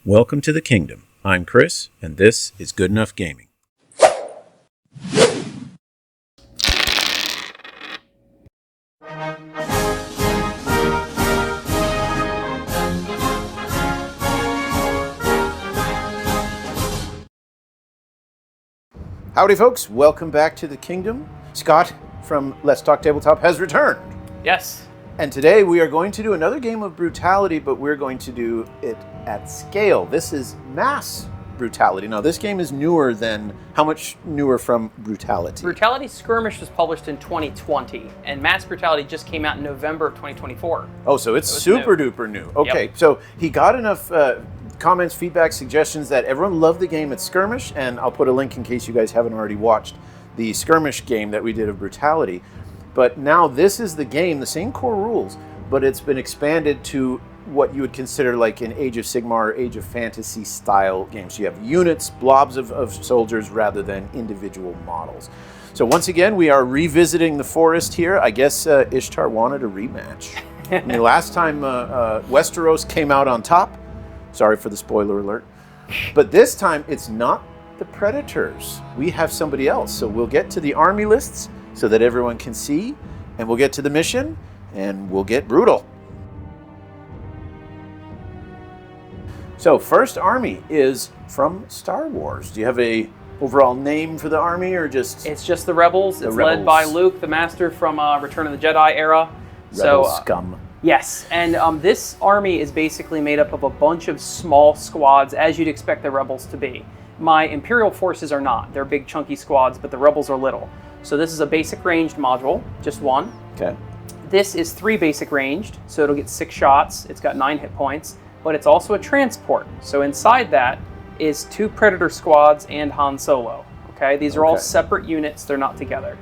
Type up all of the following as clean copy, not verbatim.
Welcome to the Kingdom. I'm Chris, and this is Good Enough Gaming. Howdy folks, welcome back to the Kingdom. Scott from Let's Talk Tabletop has returned. Yes. And today we are going to do another game of Brutality, but we're going to do it at scale. This is Mass Brutality. Now this game is newer than, how much newer from Brutality? Brutality Skirmish was published in 2020, and Mass Brutality just came out in November of 2024. Oh, so it's super duper new. Okay, yep. So he got enough comments, feedback, suggestions that everyone loved the game at Skirmish, and I'll put a link in case you guys haven't already watched the Skirmish game that we did of Brutality. But now this is the game, the same core rules, but it's been expanded to what you would consider like an Age of Sigmar or Age of Fantasy style game. So you have units, blobs of soldiers rather than individual models. So once again, we are revisiting the forest here. I guess Ishtar wanted a rematch. I mean, last time Westeros came out on top. Sorry for the spoiler alert. But this time it's not the Predators. We have somebody else. So we'll get to the army lists so that everyone can see, and we'll get to the mission, and we'll get brutal. So first army is from Star Wars. Do you have a overall name for the army, or just? It's just the Rebels. It's led by Luke, the Master from Return of the Jedi era. Rebel scum. Yes, and this army is basically made up of a bunch of small squads, as you'd expect the Rebels to be. My Imperial forces are not. They're big chunky squads, but the Rebels are little. So this is a basic ranged module, just one. Okay. This is 3 basic ranged, so it'll get 6 shots. It's got 9 hit points, but it's also a transport. So inside that is 2 Predator squads and Han Solo. Okay, these are all separate units, they're not together.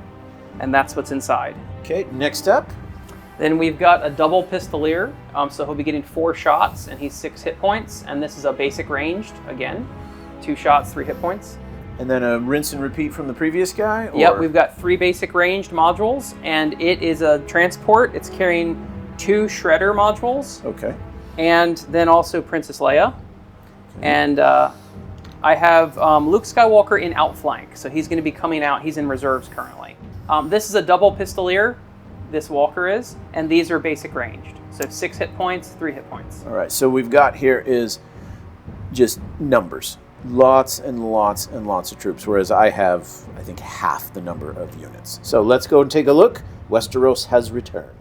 And that's what's inside. Okay, next up. Then we've got a double pistolier, so he'll be getting 4 shots and he's 6 hit points. And this is a basic ranged, again, 2 shots, 3 hit points. And then a rinse and repeat from the previous guy? Or? Yep, we've got 3 basic ranged modules, and it is a transport. It's carrying 2 Shredder modules. Okay. And then also Princess Leia. Okay. And I have Luke Skywalker in outflank, so he's going to be coming out. He's in reserves currently. This is a double pistolier, this Walker is, and these are basic ranged. So 6 hit points, 3 hit points. All right, so we've got here is just numbers. Lots and lots and lots of troops, whereas I have, I think, half the number of units. So let's go and take a look. Westeros has returned.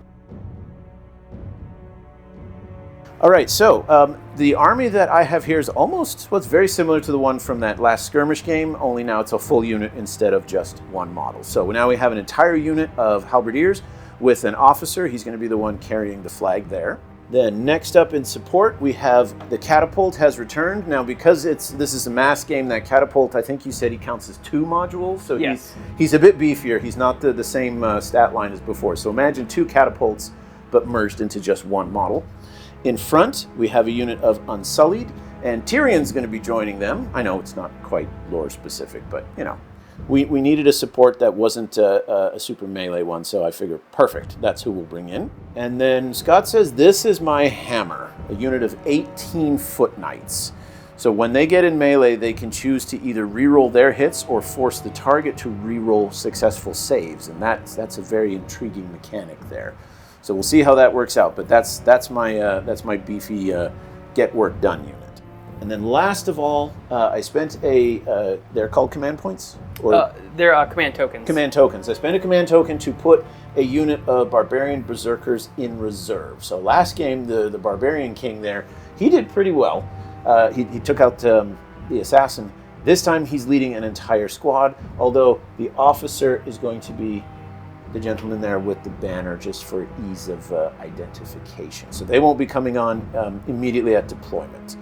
All right, so the army that I have here is almost what's very similar to the one from that last Skirmish game, only now it's a full unit instead of just one model. So now we have an entire unit of halberdiers with an officer. He's going to be the one carrying the flag there. Then next up in support, we have the catapult has returned. Now, because this is a mass game, that catapult, I think you said he counts as 2 modules. So yes. He's a bit beefier. He's not the same stat line as before. So imagine 2 catapults, but merged into just one model. In front, we have a unit of Unsullied, and Tyrion's going to be joining them. I know it's not quite lore specific, but you know. We needed a support that wasn't a super melee one, so I figured, perfect, that's who we'll bring in. And then Scott says, this is my hammer, a unit of 18 foot knights. So when they get in melee, they can choose to either reroll their hits or force the target to reroll successful saves, and that's a very intriguing mechanic there. So we'll see how that works out, but that's my beefy get work done unit. And then last of all, I spent they're called command points? Or they're command tokens. Command tokens. I spent a command token to put a unit of barbarian berserkers in reserve. So last game, the barbarian king there, he did pretty well. He took out the assassin. This time he's leading an entire squad, although the officer is going to be the gentleman there with the banner just for ease of identification. So they won't be coming on immediately at deployment.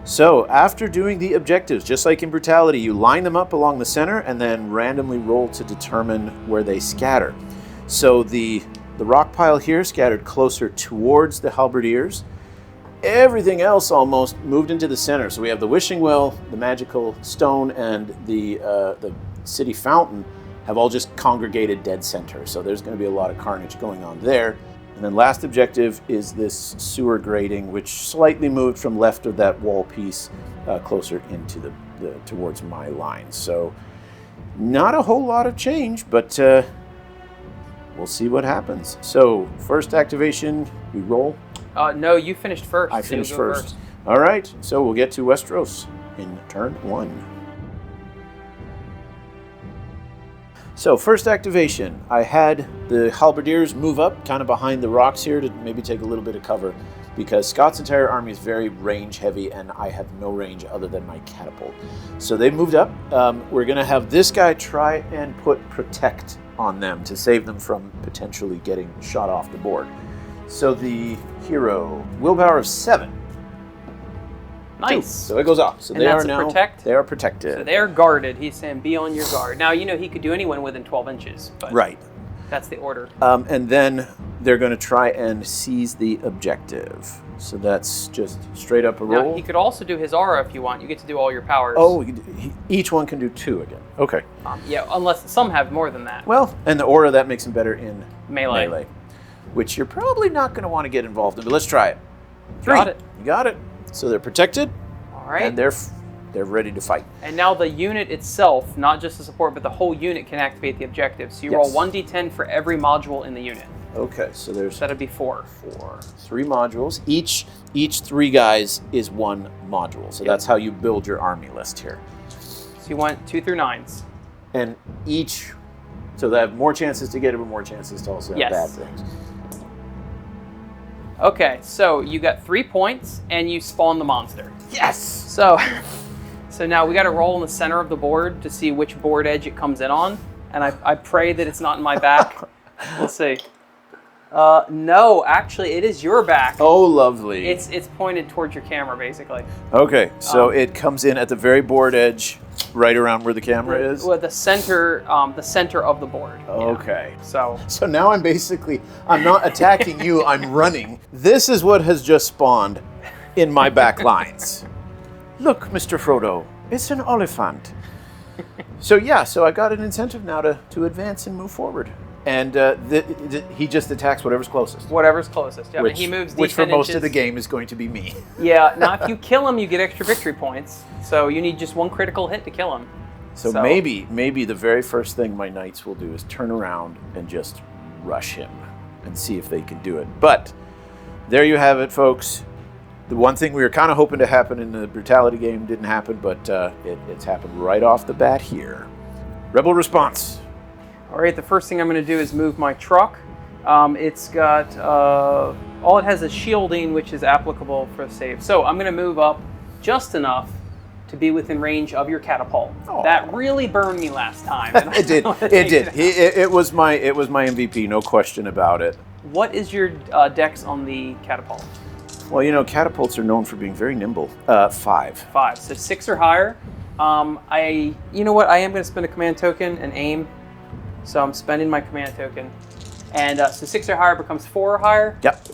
So after doing the objectives, just like in Brutality, you line them up along the center and then randomly roll to determine where they scatter. So the rock pile here scattered closer towards the halberdiers. Everything else almost moved into the center. So we have the wishing well, the magical stone, and the city fountain have all just congregated dead center. So there's going to be a lot of carnage going on there. And And then last objective is this sewer grating, which slightly moved from left of that wall piece closer into the towards my line. So not a whole lot of change, but we'll see what happens. So first activation, we roll. No, you finished first. I finished first. All right, so we'll get to Westeros in turn 1. So first activation, I had the halberdiers move up kind of behind the rocks here to maybe take a little bit of cover, because Scott's entire army is very range heavy and I have no range other than my catapult. So they moved up. We're going to have this guy try and put protect on them to save them from potentially getting shot off the board. So the hero, willpower of 7. Nice. 2. So it goes off. So and they that's are now protect? They are protected. So they are guarded. He's saying be on your guard. Now, you know, he could do anyone within 12 inches. But right. That's the order. And then they're going to try and seize the objective. So that's just straight up a roll. Now, he could also do his aura if you want. You get to do all your powers. Oh, each one can do 2 again. Okay. Yeah, unless some have more than that. Well, and the aura, that makes them better in melee. Which you're probably not going to want to get involved in, but let's try it. 3. Got it. You got it. So they're protected. All right. And they're ready to fight. And now the unit itself, not just the support, but the whole unit can activate the objective. So you roll 1d10 for every module in the unit. Okay, so there's... That'd be 4. 3 modules. Each 3 guys is 1 module. So that's how you build your army list here. So you want 2 through 9s. And each... So they have more chances to get it, but more chances to also have bad things. Okay, so you got 3 points, and you spawn the monster. Yes! So now we got to roll in the center of the board to see which board edge it comes in on, and I pray that it's not in my back. We'll see. No, actually, it is your back. Oh, lovely. It's pointed towards your camera, basically. Okay, so it comes in at the very board edge, right around where the camera is? Well, the center of the board. Okay. Yeah. So now I'm not attacking you, I'm running. This is what has just spawned in my back lines. Look, Mr. Frodo, it's an oliphant. So I got an incentive now to advance and move forward. And he just attacks whatever's closest. Whatever's closest, yeah. Which, he moves which for most inches. of the game is going to be me. Yeah, now if you kill him, you get extra victory points. So you need just 1 critical hit to kill him. So maybe the very first thing my knights will do is turn around and just rush him and see if they can do it. But there you have it, folks. The one thing we were kind of hoping to happen in the Brutality game didn't happen, but it's happened right off the bat here. Rebel response. All right, the first thing I'm going to do is move my truck. It's got, all it has is shielding, which is applicable for save. So I'm going to move up just enough to be within range of your catapult. Aww. That really burned me last time. It did. It did. It was my MVP, no question about it. What is your dex on the catapult? Well, catapults are known for being very nimble. 5. 5. So 6 or higher. You know what? I am going to spend a command token and aim. So I'm spending my command token. And so 6 or higher becomes 4 or higher. Yep.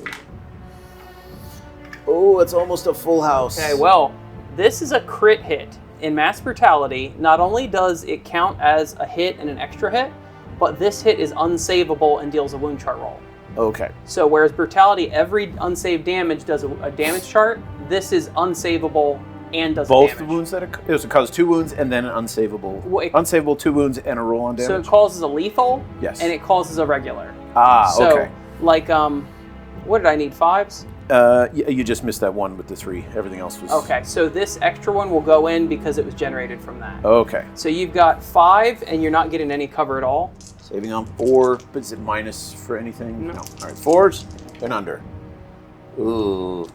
Oh, it's almost a full house. Okay, well, this is a crit hit. In Mass Brutality, not only does it count as a hit and an extra hit, but this hit is unsavable and deals a wound chart roll. Okay. So whereas Brutality, every unsaved damage does a damage chart, this is unsavable and does both damage. The wounds that it was cause 2 wounds and then an unsavable. Unsavable 2 wounds and a roll on damage. So it causes a lethal. Yes. And it causes a regular. So, okay. Like what did I need? 5s? You just missed that one with the 3. Everything else was... Okay, so this extra one will go in because it was generated from that. Okay. So you've got 5 and you're not getting any cover at all. Saving on 4, but is it minus for anything? No. All right, 4s and under. Ooh,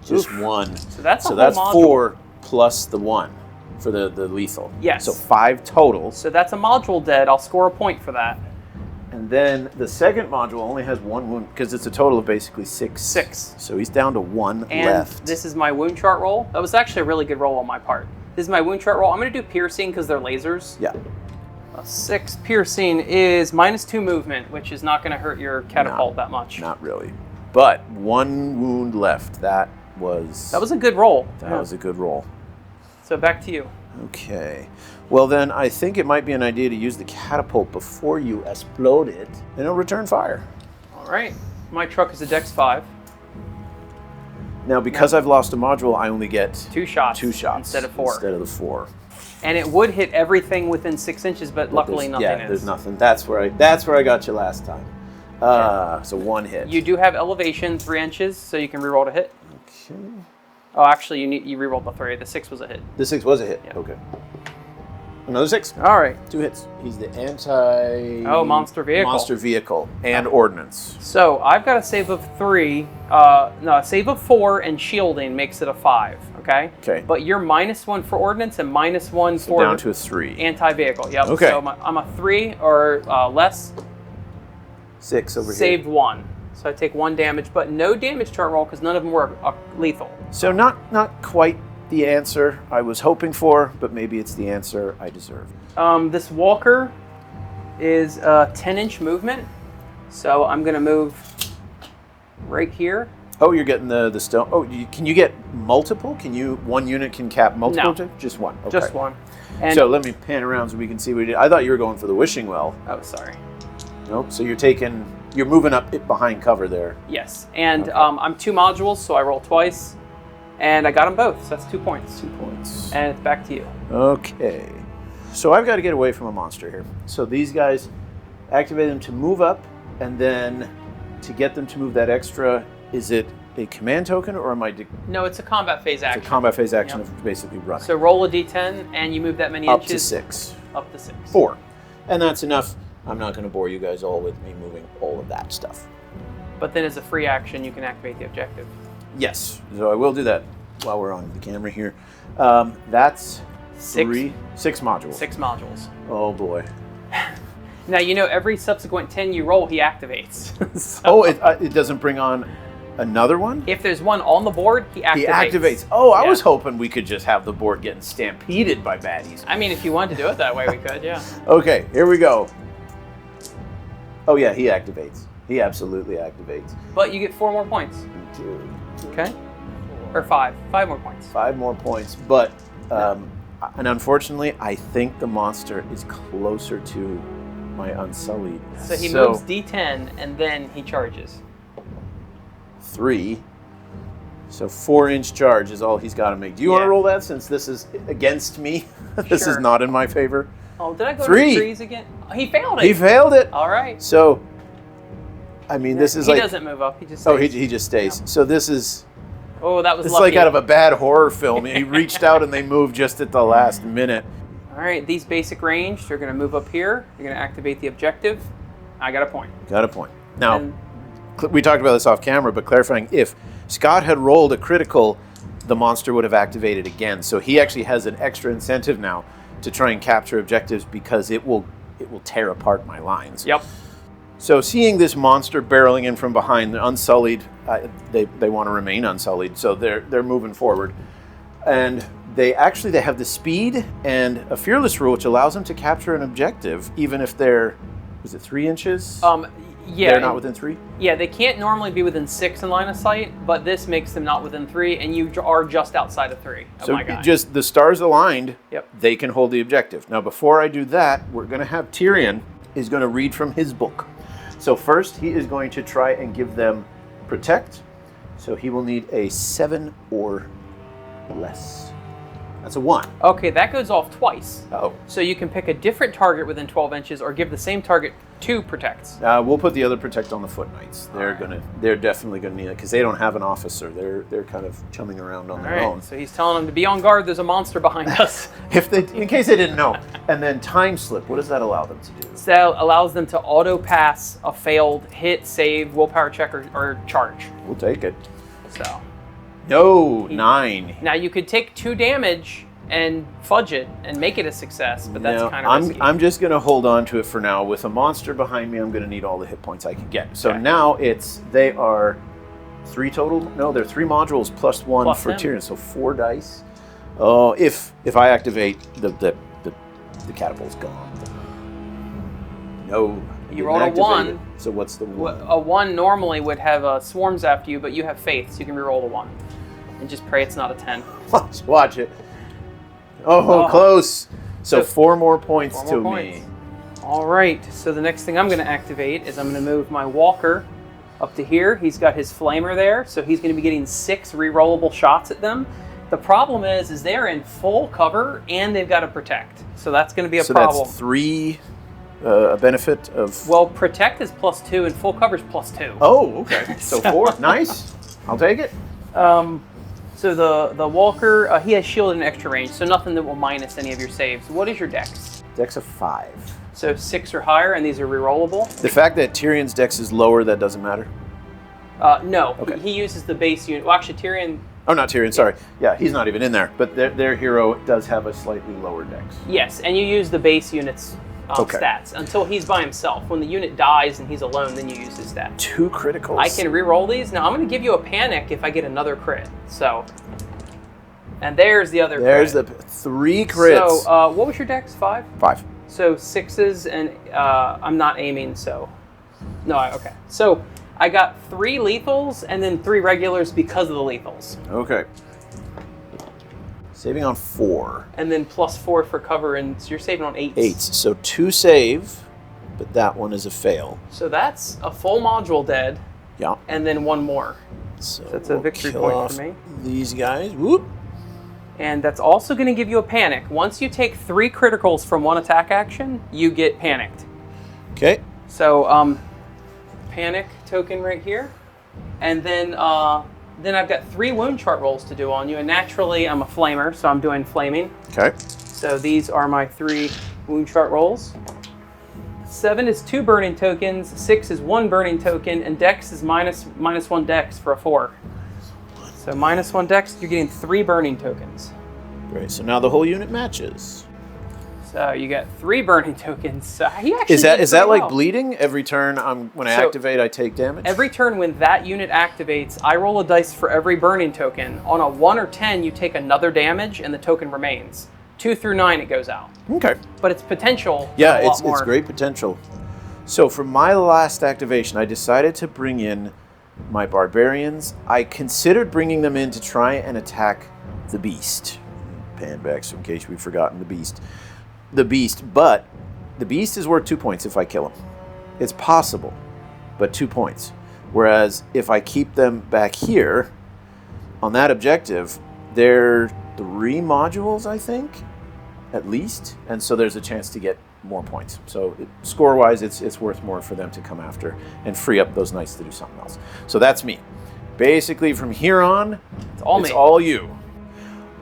just 1. So that's so that's 4 plus the 1 for the lethal. Yes. So 5 total. So that's a module dead. I'll score a point for that. And then the second module only has 1 wound because it's a total of basically 6. 6. So he's down to 1 and left. And this is my wound chart roll. That was actually a really good roll on my part. This is my wound chart roll. I'm going to do piercing because they're lasers. Yeah. 6 piercing is -2 movement, which is not going to hurt your catapult that much. Not really. But 1 wound left. That was a good roll. That was a good roll. So back to you. Okay. Well, then I think it might be an idea to use the catapult before you explode it, and it'll return fire. All right. My truck is a Dex 5. Now, because I've lost a module, I only get 2 shots. 2 shots instead of 4. Instead of the 4. And it would hit everything within 6 inches, but luckily nothing is. Yeah, there's nothing. That's where I got you last time. So 1 hit. You do have elevation 3 inches, so you can reroll to hit. Okay. Oh, actually, you rerolled the 3. The 6 was a hit. The 6 was a hit. Yeah. Okay. Another 6. All right. 2 hits. He's the anti... monster vehicle. Monster vehicle and ordnance. So I've got a save of 3. A save of 4 and shielding makes it a 5. Okay. Okay. But you're -1 for ordnance and -1 for down to a 3. Anti-vehicle. Yep. Okay. So I'm a 3 or less. 6 over here. Saved 1. So I take 1 damage, but no damage to our roll because none of them were lethal. So not quite the answer I was hoping for, but maybe it's the answer I deserve. This walker is a 10-inch movement, so I'm going to move right here. Oh, you're getting the stone. Oh, can you get multiple? One unit can cap multiple? No. Just 1. Okay. Just 1. And so let me pan around so we can see what you did. I thought you were going for the wishing well. Oh, sorry. Nope. So you're moving up behind cover there. Yes, and Okay. I'm 2 modules, so I roll twice, and I got them both, so that's 2 points. 2 points. And it's back to you. Okay. So I've got to get away from a monster here. So these guys, activate them to move up, and then to get them to move that extra, is it a command token, or am I... No, it's a combat phase action. It's a combat phase action Yep. of basically running. So roll a d10, and you move that many up inches. to 6. Up to 6. 4. And that's enough. I'm not going to bore you guys all with me moving all of that stuff. But then as a free action, you can activate the objective. Yes. So I will do that while we're on the camera here. That's 6 modules. 6 modules. Oh, boy. Now, every subsequent 10 you roll, he activates. So Oh, it doesn't bring on another one? if there's one on the board, he activates. He activates. Oh, I Yeah. was hoping we could just have the board getting stampeded by baddies. I mean, if you wanted to do it that way, we could, yeah. Okay, here we go. Oh, yeah, he activates. He absolutely activates. But you get 4 more points. 2, Okay? Or 5. 5 more points. 5 more points. But, and unfortunately, I think the monster is closer to my Unsullied. So he moves D10, and then he charges. 3. So 4-inch charge is all he's got to make. Do you want to roll that since this is against me? This Sure. is not in my favor. Oh, did I go 3. to trees again? He failed it. He failed it. All right. So, I mean, this is he like... doesn't move up. He just Oh, stays. he just stays. Yeah. So this is... Oh, that was It's lucky. like out of a bad horror film. He reached out and they moved just at the last minute. All right, these basic range, they're going to move up here. You're going to activate the objective. I got a point. Got a point. Now, And- we talked about this off camera, but clarifying, if Scott had rolled a critical, the monster would have activated again. So he actually has an extra incentive now to try and capture objectives because it will tear apart my lines. Yep. So seeing this monster barreling in from behind, the Unsullied, they want to remain Unsullied, so they're moving forward. And they have the speed and a fearless rule, which allows them to capture an objective, even if they're, was it 3 inches? Yeah. They're not within 3? Yeah, they can't normally be within 6 in line of sight, but this makes them not within 3, and you are just outside of 3. Oh So my God. just the stars aligned, Yep. they can hold the objective. Now, before I do that, we're going to have Tyrion is going to read from his book. So first, he is going to try and give them protect. So he will need a 7 or less. That's a 1. Okay, that goes off twice. Oh. So you can pick a different target within 12 inches or give the same target 2 protects. We'll put the other protect on the foot knights. They're definitely gonna need it because they don't have an officer. They're kind of chumming around on All their right, own. so he's telling them to be on guard. There's a monster behind us. In case they didn't know. And then time slip. What does that allow them to do? So that allows them to auto pass a failed hit, save, willpower check, or charge. We'll take it. So No, 9. now you could take 2 damage and fudge it and make it a success, but that's No, kind of risky. I'm just gonna hold on to it for now. With a monster behind me, I'm gonna need all the hit points I can get. So Okay. now they are 3 total. No, they're 3 modules plus 1 Plus for them. Tyrion. So 4 dice. Oh, if I activate the catapult's gone. No. I You rolled a didn't activate 1. it. So what's the 1? A 1 normally would have swarms after you, but you have faith, so you can reroll a 1. And just pray it's not a 10. Watch it. Oh, close. So 4 more points 4 more to me. points. All right, so the next thing I'm going to activate is I'm going to move my walker Up to here, he's got his flamer there, so he's going to be getting 6 rerollable shots at them. The problem is they're in full cover and they've got to protect. So that's going to be a problem. So that's 3 a benefit of... Well, protect is +2 and full cover is +2. Oh, okay. So 4. Nice. I'll take it. So the Walker, he has shield and extra range, so nothing that will minus any of your saves. What is your dex? Dex of 5. So 6 or higher, and these are rerollable? The fact that Tyrion's dex is lower, that doesn't matter? No. Okay. He uses the base unit. Well, actually, Tyrion... Oh, not Tyrion, sorry. Yeah, he's not even in there. But their hero does have a slightly lower dex. Yes, and you use the base unit's Okay. stats until he's by himself. When the unit dies and he's alone, then you use his stats. 2 criticals. I can reroll these. Now, I'm going to give you a panic if I get another crit. So... And there's the other There's crit. the 3 crits. So, what was your dex? 5? 5. So 6s, and I'm not aiming, so... No, okay. So I got 3 lethals and then 3 regulars because of the lethals. Okay. Saving on 4. And then +4 for cover, and so you're saving on 8s. 8. So 2 save, but that one is a fail. So that's a full module dead, Yeah. and then 1 more. So That's a we'll victory kill point off for me. These guys. Whoop. And that's also going to give you a panic. Once you take 3 criticals from 1 attack action, you get panicked. Okay. So, panic token right here. And then I've got 3 wound chart rolls to do on you. And naturally, I'm a flamer, so I'm doing flaming. Okay. So these are my 3 wound chart rolls. 7 is 2 burning tokens, 6 is 1 burning token, and dex is minus 1 dex for a 4. So -1 dex, you're getting 3 burning tokens. Great. So now the whole unit matches. So you got 3 burning tokens. So he actually Is did that pretty like well. bleeding? Every turn when I So activate, I take damage? Every turn when that unit activates, I roll a dice for every burning token. On a 1 or 10, you take another damage and the token remains. 2 through 9, it goes out. Okay. But it's potential. Yeah, a lot more. it's great potential. So for my last activation, I decided to bring in my barbarians. I considered bringing them in to try and attack the beast. Pan back, so in case we've forgotten the beast. But the beast is worth 2 points if I kill him. It's possible, but 2 points. Whereas if I keep them back here on that objective, they're 3 modules, I think, at least, and so there's a chance to get more points. So score-wise, it's worth more for them to come after and free up those knights to do something else. So that's me. Basically, from here on, It's all it's me. all you.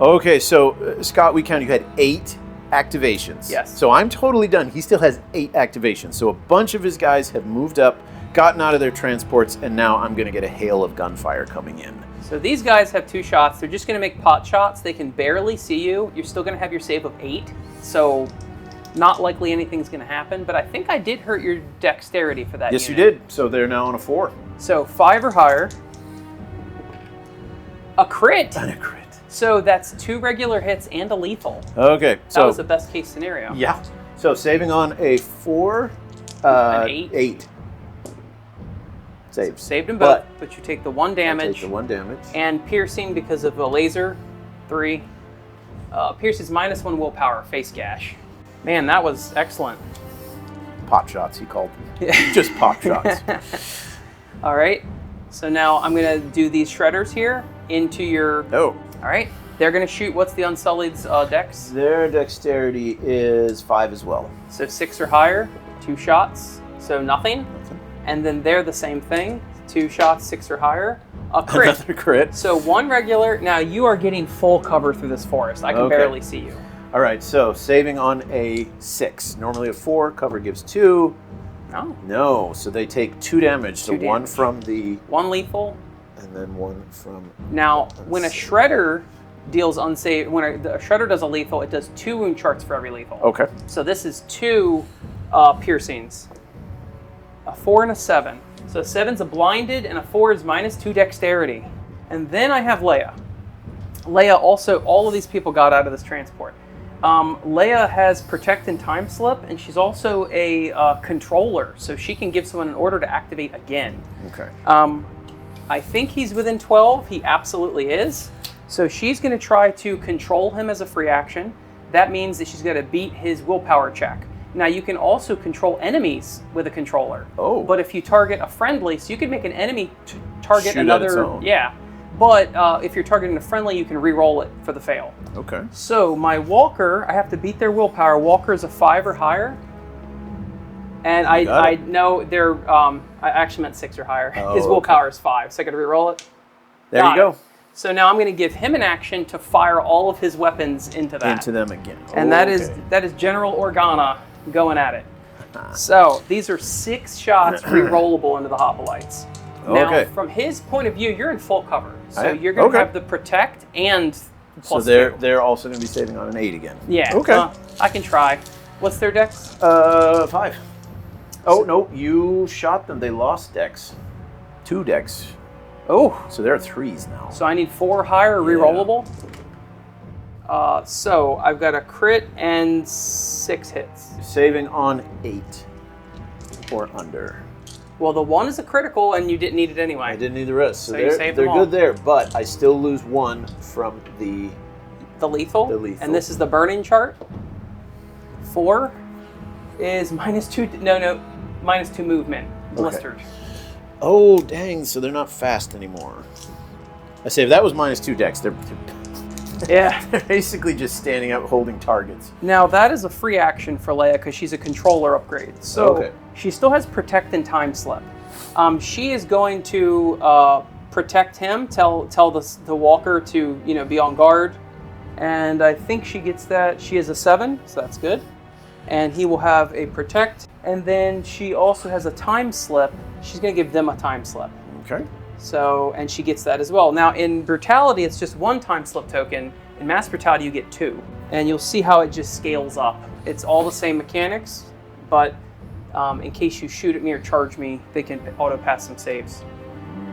Okay, so Scott, we counted. You had 8 activations. Yes. So I'm totally done. He still has 8 activations. So a bunch of his guys have moved up, gotten out of their transports, and now I'm going to get a hail of gunfire coming in. So these guys have 2 shots. They're just going to make pot shots. They can barely see you. You're still going to have your save of 8. So not likely anything's going to happen. But I think I did hurt your dexterity for that Yes, unit. you did. So they're now on a 4. So 5 or higher. A crit. And a crit. So that's 2 regular hits and a lethal. Okay. That So was the best case scenario. yeah. So saving on a 4, An 8. 8. So Saves. saved them both, but you take the 1 I damage. take the 1 damage. And piercing because of a laser, 3. Pierces -1 willpower, face gash. Man, that was excellent. Pot shots, he called them. Just pot shots. All right, so now I'm gonna do these shredders here into your. Oh. All right, they're gonna shoot. What's the Unsullied's dex? Their dexterity is 5 as well. So 6 or higher, 2 shots. So nothing. Nothing. And then they're the same thing. 2 shots, 6 or higher. A crit. Another crit. So 1 regular. Now you are getting full cover through this forest. I can Okay. barely see you. All right, so saving on a 6. Normally a 4, cover gives 2. No. No, so they take 2 damage. So 2 1 damage. from the, 1 lethal. and then 1 from. Now, when a shredder deals unsaved, when a shredder does a lethal, it does 2 wound charts for every lethal. Okay. So this is 2 piercings. A 4 and a 7. So a 7's a blinded, and a 4 is -2 dexterity. And then I have Leia. Leia also, all of these people got out of this transport. Leia has Protect and Time Slip, and she's also a controller, so she can give someone an order to activate again. Okay. I think he's within 12. He absolutely is. So she's going to try to control him as a free action. That means that she's going to beat his willpower check. Now you can also control enemies with a controller. Oh. But if you target a friendly, so you could make an enemy target Shoot another. at its own. Yeah. But if you're targeting a friendly, you can re-roll it for the fail. Okay. So my Walker, I have to beat their willpower. Walker is a 5 or higher. And I know they're, I actually meant 6 or higher. Oh, His willpower is 5, so I gotta re-roll it. There you go. So now I'm gonna give him an action to fire all of his weapons into that. Into them again. And that is General Organa going at it. So these are 6 shots re-rollable into the Hoplites. Now, from his point of view, you're in full cover. So you're going to have the protect and plus so 2. they're also going to be saving on an 8 again. Yeah. Okay. I can try. What's their dex? 5. Oh, no, you shot them. They lost dex. 2 dex. Oh. So they're 3s now. So I need 4 or higher re-rollable. So I've got a crit and 6 hits. Saving on 8 or under. Well, the 1 is a critical, and you didn't need it anyway. I didn't need the rest. So you saved them they're all. good there, but I still lose 1 from the lethal. The lethal. And this is the burning chart. 4 is -2. No, -2 movement. Blistered. Oh, dang. So they're not fast anymore. I say if that was -2 dex, they're Yeah. they're basically just standing up holding targets. Now that is a free action for Leia because she's a controller upgrade. So she still has protect and time slip. She is going to protect him. Tell the walker to be on guard, and I think she gets that. She is a 7, so that's good. And he will have a protect, and then she also has a time slip. She's going to give them a time slip. Okay. So, and she gets that as well. Now, in Brutality, it's just 1 time slip token. In Mass Brutality, you get 2. And you'll see how it just scales up. It's all the same mechanics, but in case you shoot at me or charge me, they can auto-pass some saves.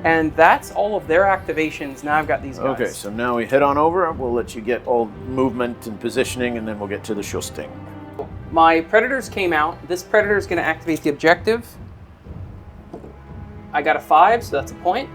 And that's all of their activations. Now I've got these guys. Okay, so now we head on over. We'll let you get all movement and positioning, and then we'll get to the Schusting. My Predators came out. This Predator is going to activate the objective. I got a 5, so that's a point.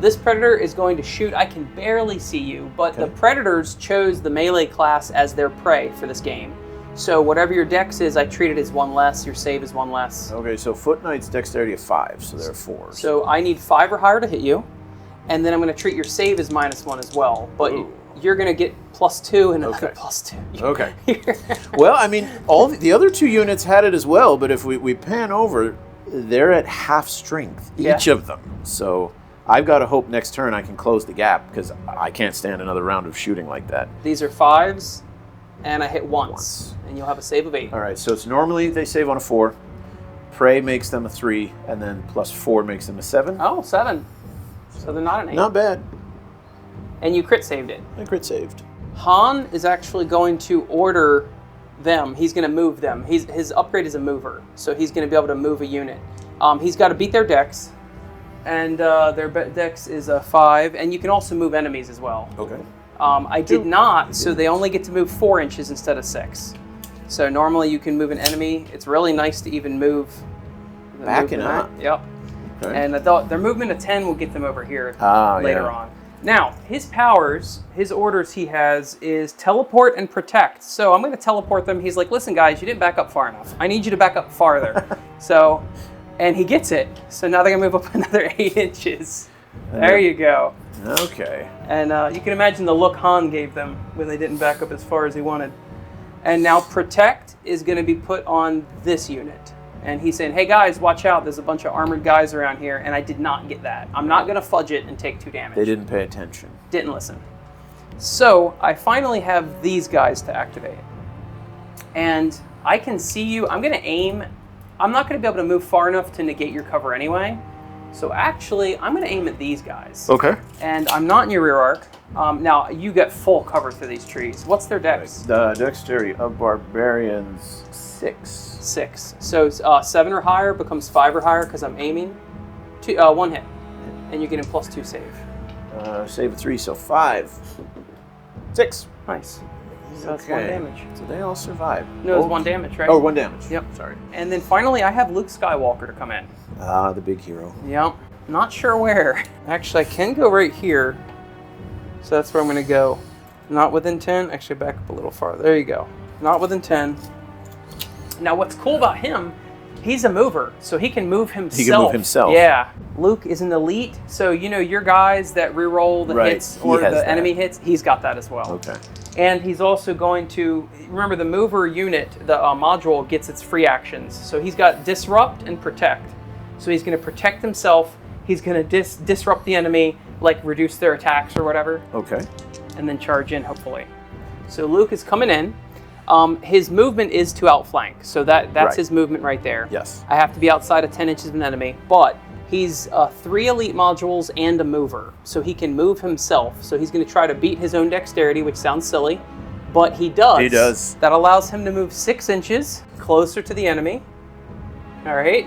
This Predator is going to shoot. I can barely see you, but the Predators chose the melee class as their prey for this game. So whatever your dex is, I treat it as 1 less. Your save is 1 less. Okay, so Foot Knight's dexterity of 5, so they're 4. So I need 5 or higher to hit you, and then I'm going to treat your save as -1 as well. But you're going to get +2 and another +2. Okay. Well, I mean, all the other 2 units had it as well, but if we pan over, they're at half strength, each of them. So I've got to hope next turn I can close the gap, because I can't stand another round of shooting like that. These are 5s, and I hit once, and you'll have a save of 8. All right, so it's normally they save on a 4. Prey makes them a 3, and then +4 makes them a 7. Oh, 7. So they're not an 8. Not bad. And you crit saved it. I crit saved. Han is actually going to order them. He's going to move them. His upgrade is a mover, so he's going to be able to move a unit. He's got to beat their dex, and their dex is a 5, and you can also move enemies as well. Okay. I did not, so they only get to move 4 inches instead of 6. So normally you can move an enemy. It's really nice to even move. Backing up. Yep. Okay. And I thought their movement of 10 will get them over here later on. Now, his powers, his orders he has is teleport and protect. So I'm going to teleport them. He's like, listen, guys, you didn't back up far enough. I need you to back up farther. And he gets it. So now they're going to move up another 8 inches. There you go. Okay. And you can imagine the look Han gave them when they didn't back up as far as he wanted. And now protect is going to be put on this unit. And he's saying, hey guys, watch out. There's a bunch of armored guys around here. And I did not get that. I'm not going to fudge it and take 2 damage. They didn't pay attention. Didn't listen. So I finally have these guys to activate. And I can see you. I'm going to aim. I'm not going to be able to move far enough to negate your cover anyway. So actually, I'm going to aim at these guys. Okay. And I'm not in your rear arc. Now, you get full cover through these trees. What's their dex? The dexterity of barbarians, 6. 6. So 7 or higher becomes 5 or higher because I'm aiming. 1 hit. And you're getting +2 save. Save a 3, so 5. 6. Nice. So that's 1 damage. So they all survive. No, it's 1 damage, right? Oh, 1 damage. Yep. Sorry. And then finally, I have Luke Skywalker to come in. Ah, the big hero. Yep. Not sure where. Actually, I can go right here. So that's where I'm going to go. Not within 10. Actually, back up a little farther. There you go. Not within 10. Now, what's cool about him, he's a mover, so he can move himself. He can move himself. Yeah. Luke is an elite, so you know your guys that reroll the hits or the enemy hits, he's got that as well. Okay. And he's also going to, remember the mover unit, the module gets its free actions. So he's got disrupt and protect. So he's going to protect himself, he's going to disrupt the enemy, like reduce their attacks or whatever. Okay. And then charge in, hopefully. So Luke is coming in. His movement is to outflank, so that's his movement right there. Yes. I have to be outside of 10 inches of an enemy, but he's 3 elite modules and a mover, so he can move himself. So he's going to try to beat his own dexterity, which sounds silly, but he does. He does. That allows him to move 6 inches closer to the enemy. All right.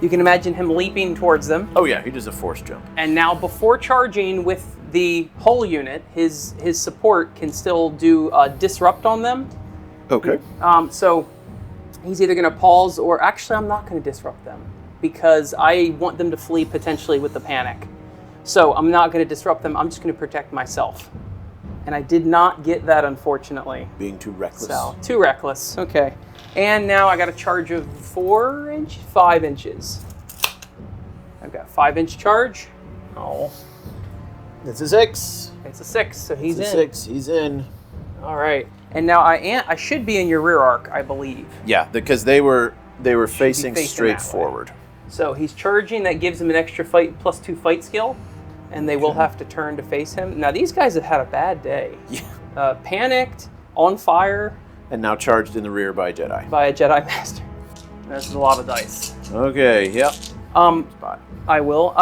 You can imagine him leaping towards them. Oh yeah, he does a force jump. And now before charging with the whole unit, his support can still do disrupt on them. Okay. So he's either going to pause or actually I'm not going to disrupt them because I want them to flee potentially with the panic. So I'm not going to disrupt them. I'm just going to protect myself. And I did not get that, unfortunately. Being too reckless. So, too reckless. Okay. And now I got a charge of 5 inches. I've got 5-inch charge. Oh. It's a 6. It's a 6, so he's it's in. a 6. He's in. All right. And now I should be in your rear arc, I believe. Yeah, because they were facing straight that way. forward. So he's charging. That gives him an extra +2 fight skill, and they will have to turn to face him. Now these guys have had a bad day. Yeah. Panicked, on fire. And now charged in the rear by a Jedi. By a Jedi Master. That's a lot of dice. Okay. Yep. Spot. I will.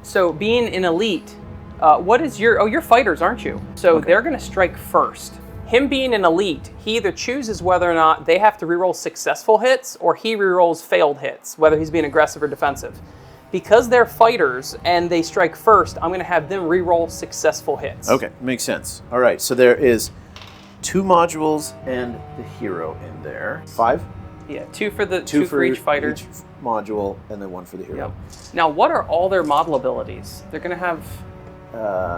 So being an elite, what is your? Oh, you're fighters, aren't you? So they're going to strike first. Him being an elite, he either chooses whether or not they have to reroll successful hits or he rerolls failed hits, whether he's being aggressive or defensive. Because they're fighters and they strike first, I'm going to have them reroll successful hits. Okay, makes sense. All right, so there is 2 modules and the hero in there. 5? Yeah, 2 for each fighter. Each module, and then 1 for the hero. Yep. Now, what are all their model abilities? They're going to have...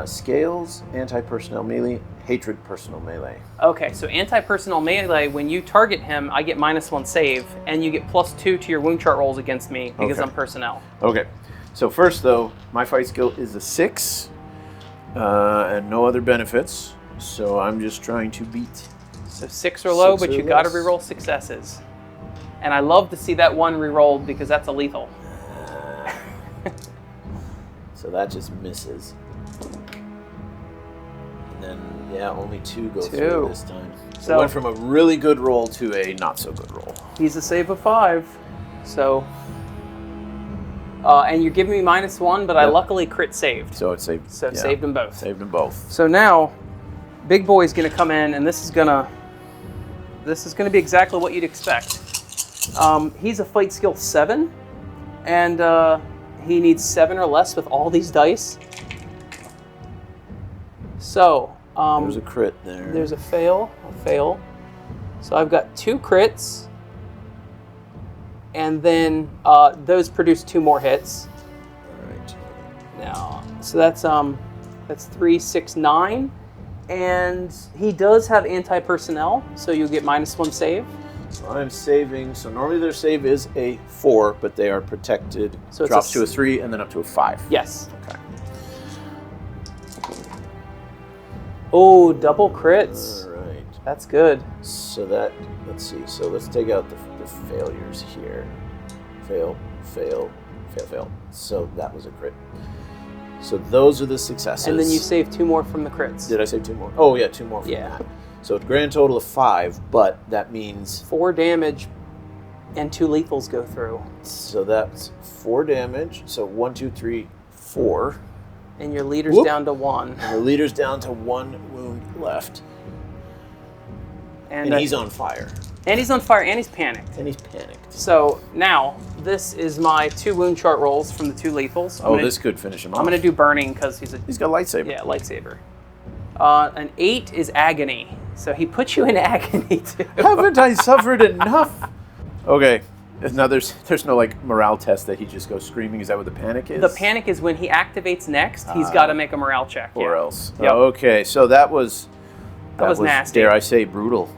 Scales, anti-personnel melee, hatred personal melee. Okay, so anti-personnel melee, when you target him, I get -1 save, and you get +2 to your wound chart rolls against me because I'm personnel. Okay, so first though, my fight skill is a 6, and no other benefits, so I'm just trying to beat. So 6 or low, 6 but or you got to less. reroll successes. And I love to see that 1 rerolled because that's a lethal. So that just misses. And then, yeah, only 2 go through this time. So it went from a really good roll to a not so good roll. He's a save of 5. So, and you're giving me -1, but I luckily crit saved. So it saved. So saved them both. Saved them both. So now, Big Boy's gonna come in, and this is gonna be exactly what you'd expect. He's a fight skill 7, and he needs 7 or less with all these dice. So, there's a crit there. There's a fail. So I've got 2 crits, and then those produce 2 more hits. All right. Now, so that's 3, 6, 9, and he does have anti-personnel, so you get -1 save. So I'm saving. So normally their save is a 4, but they are protected. So it's drops to a 3 and then up to a 5. Yes. Okay. Oh, double crits. All right. That's good. So that, let's see. So let's take out the failures here. Fail, fail, fail, fail. So that was a crit. So those are the successes. And then you save 2 more from the crits. Did I save 2 more? Oh yeah, 2 more from that. So a grand total of 5, but that means 4 damage and 2 lethals go through. So that's 4 damage. So 1, 2, 3, 4. And your leader's down to 1. And the leader's down to 1 wound left. And he's on fire. And he's on fire, and he's panicked. And he's panicked. So now, this is my 2 wound chart rolls from the 2 lethals. This could finish him off. I'm going to do burning because he's got a lightsaber. Yeah, lightsaber. An 8 is agony. So he puts you in agony too. Haven't I suffered enough? Okay. Now there's no like morale test that he just goes screaming. Is that what the panic is? The panic is when he activates next, he's got to make a morale check. Or else. Yep. Okay, so that was nasty. Dare I say brutal.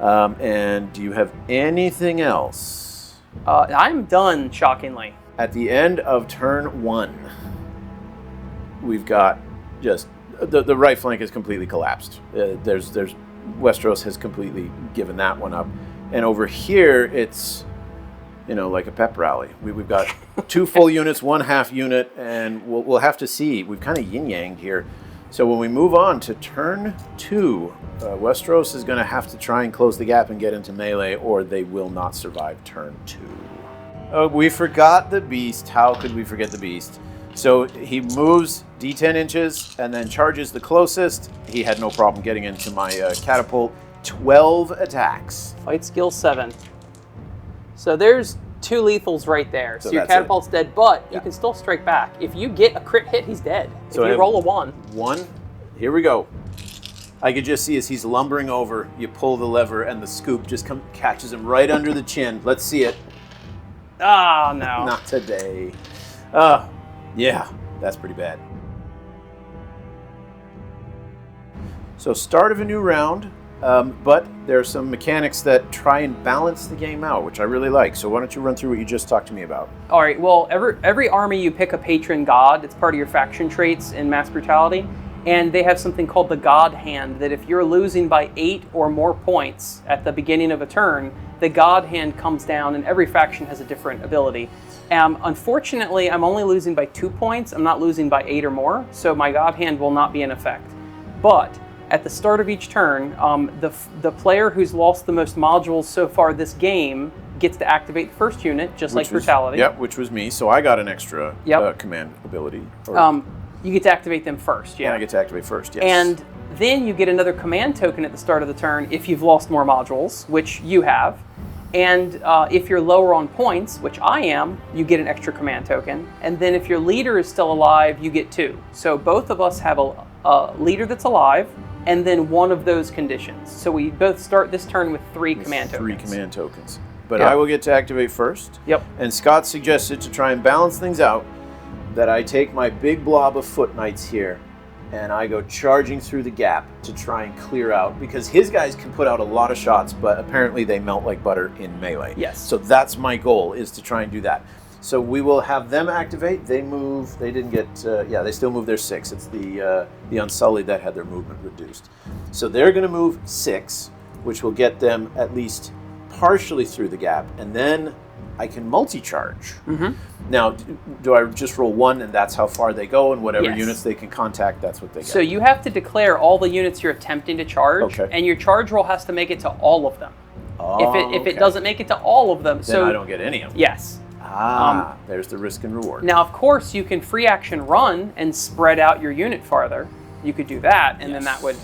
And do you have anything else? I'm done, shockingly. At the end of turn 1, we've got just the right flank is completely collapsed. There's Westeros has completely given that one up, and over here it's like a pep rally. We've got 2 full units, 1 half unit, and we'll have to see. We've kind of yin-yanged here. So when we move on to turn 2, Westeros is going to have to try and close the gap and get into melee, or they will not survive turn 2. Oh, we forgot the beast. How could we forget the beast? So he moves D10 inches and then charges the closest. He had no problem getting into my catapult. 12 attacks. Fight skill 7. So there's 2 lethals right there. So your catapult's dead, but you can still strike back. If you get a crit hit, he's dead. So if you roll a 1. 1. Here we go. I could just see as he's lumbering over, you pull the lever and the scoop just catches him right under the chin. Let's see it. Oh, no. Not today. Yeah, that's pretty bad. So start of a new round. But there are some mechanics that try and balance the game out, which I really like. So why don't you run through what you just talked to me about? All right, well, every army you pick a patron god. It's part of your faction traits in Mass Brutality. And they have something called the God Hand, that if you're losing by 8 or more points at the beginning of a turn, the God Hand comes down, and every faction has a different ability. Unfortunately, I'm only losing by 2 points. I'm not losing by 8 or more, so my God Hand will not be in effect. But at the start of each turn, the player who's lost the most modules so far this game gets to activate the first unit, just like Brutality. Yep, which was me. So I got an extra command ability. You get to activate them first, yeah. And I get to activate first, yes. And then you get another command token at the start of the turn if you've lost more modules, which you have. And if you're lower on points, which I am, you get an extra command token. And then if your leader is still alive, you get 2. So both of us have a leader that's alive, and then one of those conditions. So we both start this turn with 3 command tokens. 3 command tokens. But I will get to activate first. Yep. And Scott suggested to try and balance things out that I take my big blob of foot knights here and I go charging through the gap to try and clear out, because his guys can put out a lot of shots, but apparently they melt like butter in melee. Yes. So that's my goal, is to try and do that. So we will have them activate. They move. They didn't get. They still move their 6. It's the Unsullied that had their movement reduced. So they're going to move 6, which will get them at least partially through the gap, and then I can multi-charge. Mm-hmm. Now, do I just roll 1 and that's how far they go, and whatever units they can contact, that's what they get? So you have to declare all the units you're attempting to charge, and your charge roll has to make it to all of them. If it doesn't make it to all of them, then I don't get any of them. Yes. There's the risk and reward. Now, of course, you can free action run and spread out your unit farther. You could do that, and then that would...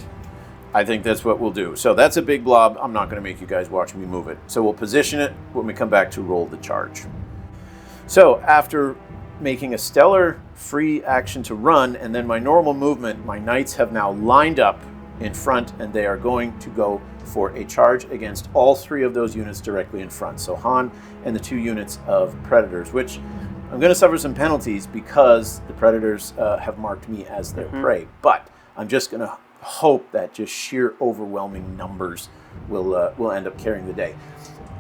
I think that's what we'll do. So that's a big blob. I'm not going to make you guys watch me move it. So we'll position it when we come back to roll the charge. So after making a stellar free action to run, and then my normal movement, my knights have now lined up in front, and they are going to go for a charge against all 3 of those units directly in front. So Han and the 2 units of Predators, which I'm going to suffer some penalties because the Predators have marked me as their prey. But I'm just going to hope that just sheer overwhelming numbers will end up carrying the day.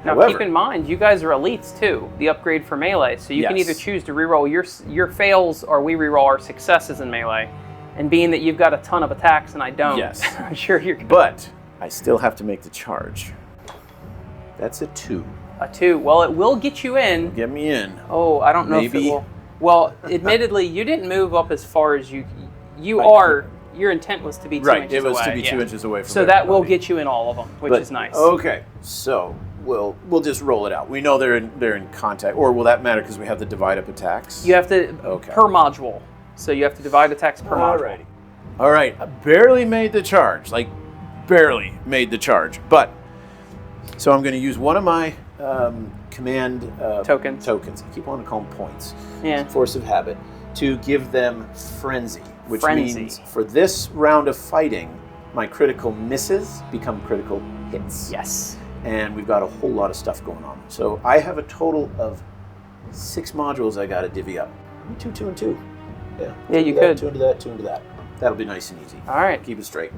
Now, however, keep in mind, you guys are elites too, the upgrade for melee, so you can either choose to reroll your fails, or we reroll our successes in melee. And being that you've got a ton of attacks and I don't, I'm sure you're good. But I still have to make the charge. That's a 2. A 2. Well, it will get you in. Get me in. Oh, I don't know if it will. Well, admittedly, you didn't move up as far as you are. Your intent was to be 2 inches away. Right, it was to be 2 inches away from so everybody. That will get you in all of them, which is nice. Okay, so we'll just roll it out. We know they're in contact, or will that matter because we have the divide up attacks? You have to per module. So you have to divide attacks per module. All right, I barely made the charge. Like, barely made the charge. But, so I'm going to use one of my command tokens. I keep wanting to call them points. Yeah. Force of habit. To give them frenzy. Which means for this round of fighting, my critical misses become critical hits. Yes. And we've got a whole lot of stuff going on. So I have a total of 6 modules I got to divvy up. 2, 2, and 2. Yeah, you could. 2 into that, 2 into that. That'll be nice and easy. All right. Keep it straight.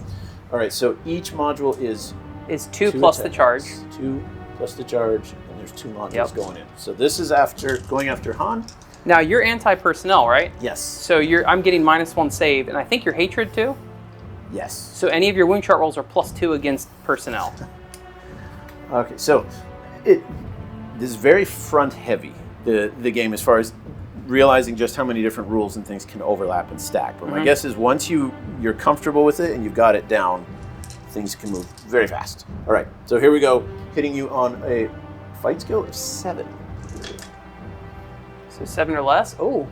All right, so each module is is 2 plus the charge. 2 plus the charge, and there's 2 modules Yep. going in. So this is going after Han. Now you're anti-personnel, right? Yes. So I'm getting -1 save, and I think you're hatred too. Yes. So any of your wound chart rolls are +2 against personnel. Okay, so this is very front heavy, the game, as far as realizing just how many different rules and things can overlap and stack. But my guess is once you're comfortable with it and you've got it down, things can move very fast. All right, so here we go, hitting you on a fight skill of 7. So 7 or less. Oh.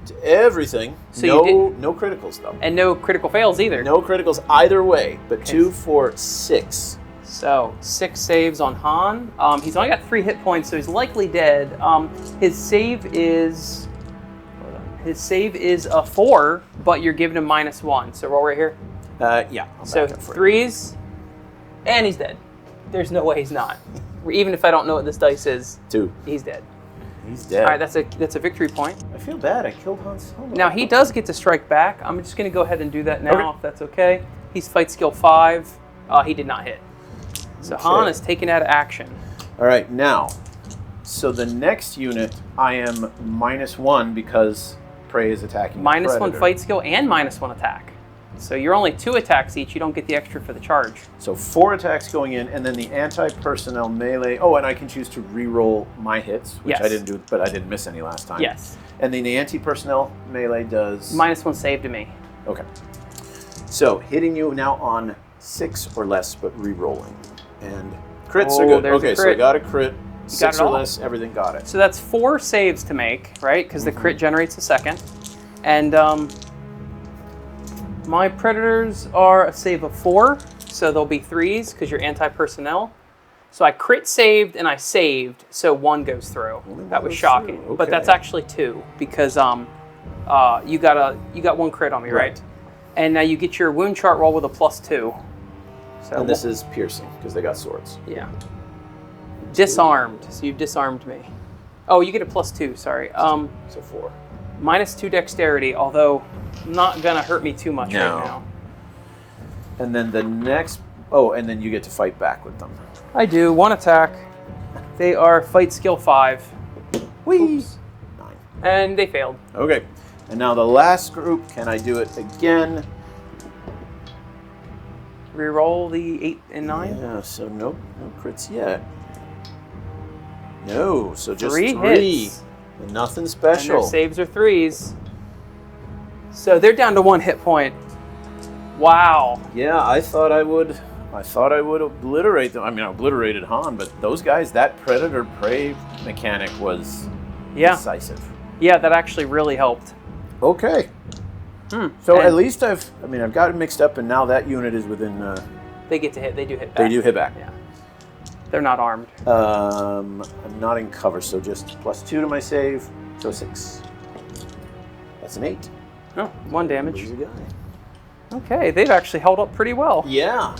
To everything. So no criticals though. And no critical fails either. No criticals either way, but 2 for 6. So 6 saves on Han. He's only got 3 hit points, so he's likely dead. His save is a 4, but you're giving him -1. So roll right here. Yeah. So 3s, and he's dead. There's no way he's not. Even if I don't know what this dice is, 2. He's dead. He's dead. All right, that's a victory point. I feel bad. I killed Han Solo. Now he does get to strike back. I'm just going to go ahead and do that now, Okay. if that's okay. He's fight skill 5. He did not hit. So Okay. Han is taken out of action. All right, now, so the next unit, I am -1 because Prey is attacking. the -1 Predator. fight skill and -1 attack. So you're only 2 attacks each. You don't get the extra for the charge. So 4 attacks going in, and then the anti-personnel melee. Oh, and I can choose to re-roll my hits, which I Yes. didn't do, but I didn't miss any last time. Yes. And then the anti-personnel melee does. -1 save to me. Okay. So hitting you now on 6 or less, but re-rolling, and crits are Oh, good. there's a Okay, so I crit. got a crit. 6 it or all. less, everything got it. So that's 4 saves to make, right? Because the crit generates a second. And my predators are a save of 4, so they'll be 3s because you're anti-personnel. So I crit saved and I saved, so 1 goes through. Only That one was goes shocking, through, but that's okay. actually 2 because you got 1 crit on me, right? Right. And now you get your wound chart roll with a +2. So And this is piercing because they got swords. yeah. Disarmed. So you've disarmed me. Oh, you get a +2. Sorry. So 4. -2 dexterity, although not gonna hurt me too much No. right now. And then the next. Oh, and then you get to fight back with them. I do 1 attack. They are fight skill 5, Whee! 9. and they failed. Okay. And now the last group. Can I do it again? Reroll the 8 and 9. Yeah. So no crits yet. No. So just 3 3. hits. And nothing And special. their saves are 3s. So they're down to 1 hit point. Wow. Yeah, I thought I would obliterate them. I mean, I obliterated Han, but those guys, that predator prey mechanic was Yeah. decisive. Yeah, that actually really helped. Okay. So And at least I've got it mixed up, and now that unit is within. they get to hit. They do hit back. They do hit back. Yeah. They're not armed. I'm not in cover, so just +2 to my save, so 6. That's an 8. Oh, 1 damage. Lose a guy. Okay, they've actually held up pretty well. Yeah.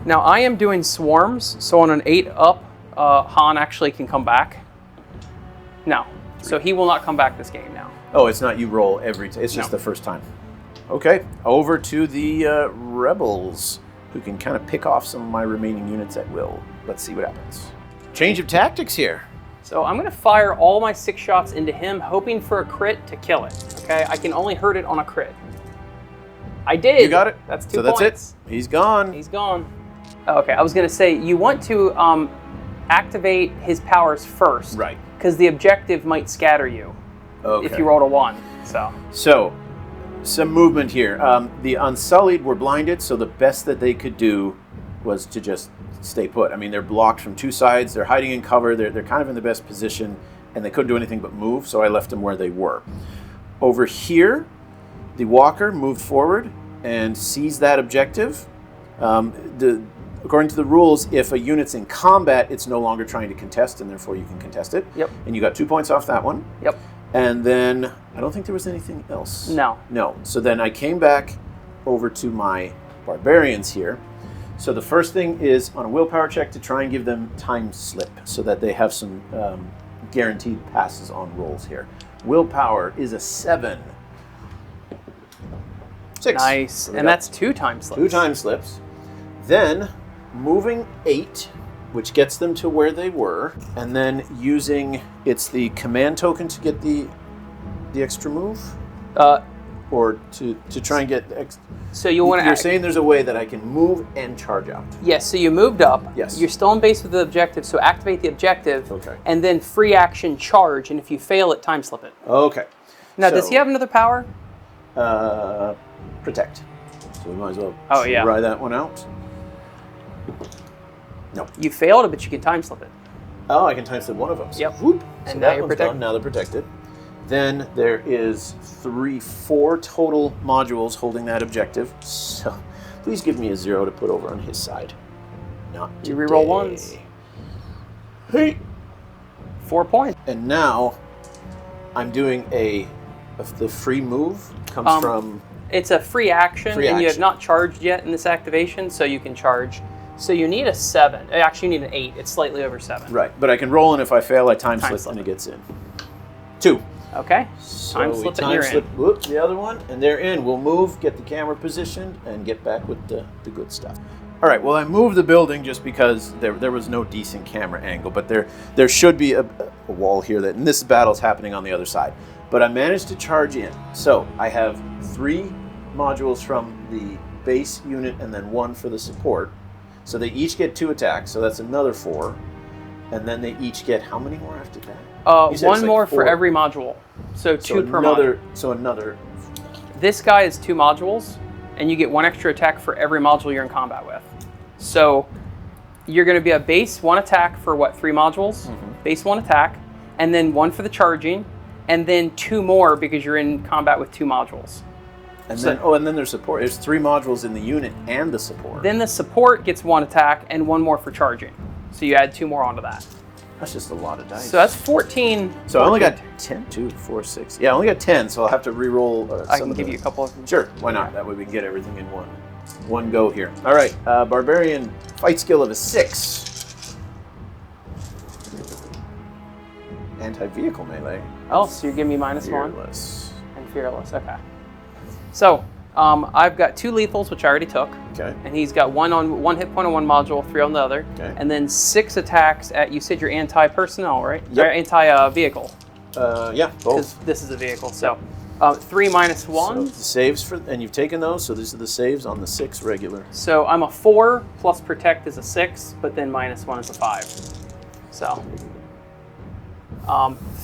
Now I am doing swarms, so on an 8 up, Han actually can come back. No, so he will not come back this game now. Oh, it's not you roll every time. It's just No. the first time. Okay, over to the rebels, who can kind of pick off some of my remaining units at will. Let's see what happens. Change of tactics here. So I'm going to fire all my 6 shots into him, hoping for a crit to kill it. Okay, I can only hurt it on a crit. I did. You got it. That's 2 So that's points. it. He's gone. He's gone. Oh, okay, I was going to say you want to activate his powers first, Right. Because the objective might scatter you Okay. if you rolled a 1. So, some movement here. The Unsullied were blinded, so the best that they could do was to just stay put. I mean, they're blocked from 2 sides. They're hiding in cover. They're kind of in the best position, and they couldn't do anything but move, so I left them where they were. Over here, the Walker moved forward and seized that objective. According to the rules, if a unit's in combat, it's no longer trying to contest, and therefore you can contest it. Yep. And you got 2 points off that one. Yep. And then I don't think there was anything else. No. No. So then I came back over to my barbarians here. So the first thing is on a willpower check to try and give them time slip so that they have some guaranteed passes on rolls here. Willpower is a 7. 6. Nice. So we And got that's 2 time slips. 2 time slips. Then moving 8, which gets them to where they were, and then using it's the command token to get the extra move, or to try and get. So you want to. You're saying there's a way that I can move and charge out. Yes. So you moved up. Yes. You're still in base with the objective. So activate the objective. Okay. And then free action charge, and if you fail it, time slip it. Okay. Now, does he have another power? Protect. So we might as well try that one out. No. You failed it, but you can time slip it. Oh, I can time slip one of them. Yep. Whoop. And so now that you're one's protected. done. Now they're protected. Then there is 4 total modules holding that objective. So please give me a 0 to put over on his side. Not today. You reroll ones. Hey. 4 points. And now I'm doing the free move comes from. It's a free action, Free and you have action. not charged yet in this activation, so you can charge. So you need a 7. Actually, you need an 8. It's slightly over 7. Right, but I can roll, and if I fail, I time slip and it gets in. 2. Okay. So Time we slip and time you're slip, in. whoop, the other one, and they're in. We'll move, get the camera positioned, and get back with the good stuff. All right, well, I moved the building just because there was no decent camera angle, but there should be a wall here, and this battle's happening on the other side. But I managed to charge in. So I have 3 modules from the base unit and then 1 for the support. So they each get 2 attacks, so that's another 4. And then they each get how many more after that? You said 1 it's like more 4. for every module. So 2 per another, module. So another. This guy is 2 modules, and you get 1 extra attack for every module you're in combat with. So you're going to be a base 1 attack for 3 modules? Mm-hmm. Base 1 attack, and then 1 for the charging, and then 2 more because you're in combat with 2 modules. And then there's support. There's 3 modules in the unit and the support. Then the support gets 1 attack and 1 more for charging. So you add 2 more onto that. That's just a lot of dice. So that's 14. So I only got 10, 2, 4, 6. Yeah, I only got 10, so I'll have to re-roll I can give you a couple of them. Sure, why not? That way we can get everything in one go here. All right, Barbarian fight skill of a 6. Anti-vehicle melee. Oh, so you're giving me -1? Fearless. And fearless, okay. So I've got 2 lethals, which I already took. Okay. And he's got 1 hit point on one module, 3 on the other. Okay. And then 6 attacks at, you said you're anti-personnel, right? Yep. Or anti-vehicle. Yeah, Because both. this is a vehicle. So 3 minus 1. So the saves and you've taken those, so these are the saves on the 6 regular. So I'm a 4 plus protect is a 6, but then -1 is a 5. So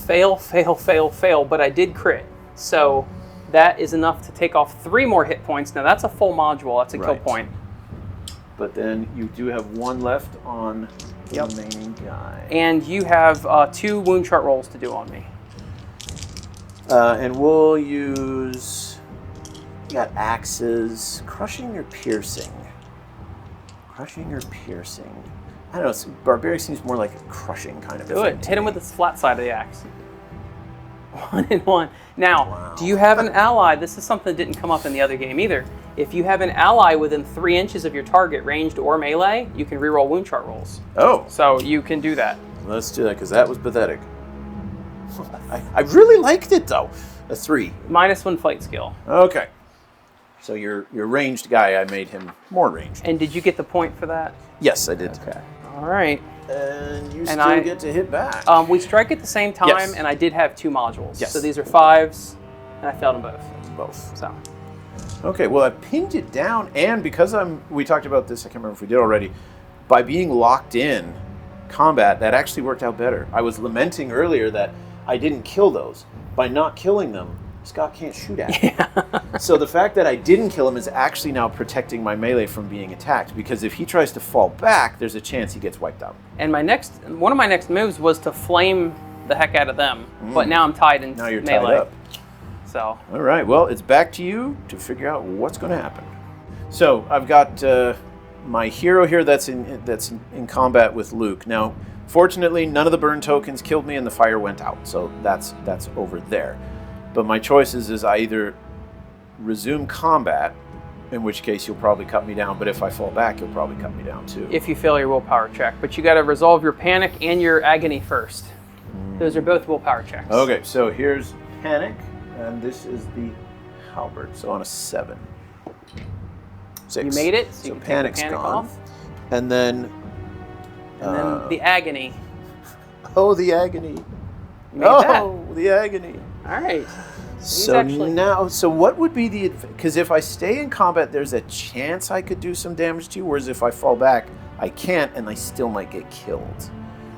fail, fail, fail, fail, but I did crit. So that is enough to take off 3 more hit points. Now that's a full module. That's a kill Right. point. But then you do have 1 left on the Yep. remaining guy. And you have 2 wound chart rolls to do on me. And we'll use. You got axes, crushing or piercing. Crushing or piercing. I don't know. Barbaric seems more like a crushing kind of. Do it. Hit him with the flat side of the axe. 1 and 1. Now, Wow. do you have an ally? This is something that didn't come up in the other game either. If you have an ally within 3 inches of your target, ranged or melee, you can reroll wound chart rolls. Oh, So you can do that. let's do that because that was pathetic. I really liked it though. A 3. -1 fight skill. Okay. So your ranged guy, I made him more ranged. And did you get the point for that? Yes, I did. Okay. All right. And you And still I- get to hit back. We strike at the same time, Yes. and I did have 2 modules. Yes. So these are 5s, and I failed them both. Both. So Okay, well I pinned it down, and because we talked about this, I can't remember if we did already, by being locked in combat, that actually worked out better. I was lamenting earlier that I didn't kill those. By not killing them, Scott can't shoot at me. So the fact that I didn't kill him is actually now protecting my melee from being attacked, because if he tries to fall back, there's a chance he gets wiped out. And one of my next moves was to flame the heck out of them, but now I'm tied in Now you're melee. tied up. So All right, well, it's back to you to figure out what's going to happen. So I've got my hero here that's in combat with Luke. Now, fortunately, none of the burn tokens killed me, and the fire went out, so that's over there. But my choices is I either resume combat, in which case you'll probably cut me down, but if I fall back, you'll probably cut me down too. if you fail your willpower check, but you got to resolve your panic and your agony first. Those are both willpower checks. Okay, so here's panic, and this is the halberd. So on a 7. 6. You made it, so you can take the panic's panic gone. off. And then... the agony. Oh, the agony. You made that. The agony. All right. So what would be the... Because if I stay in combat, there's a chance I could do some damage to you, whereas if I fall back, I can't, and I still might get killed.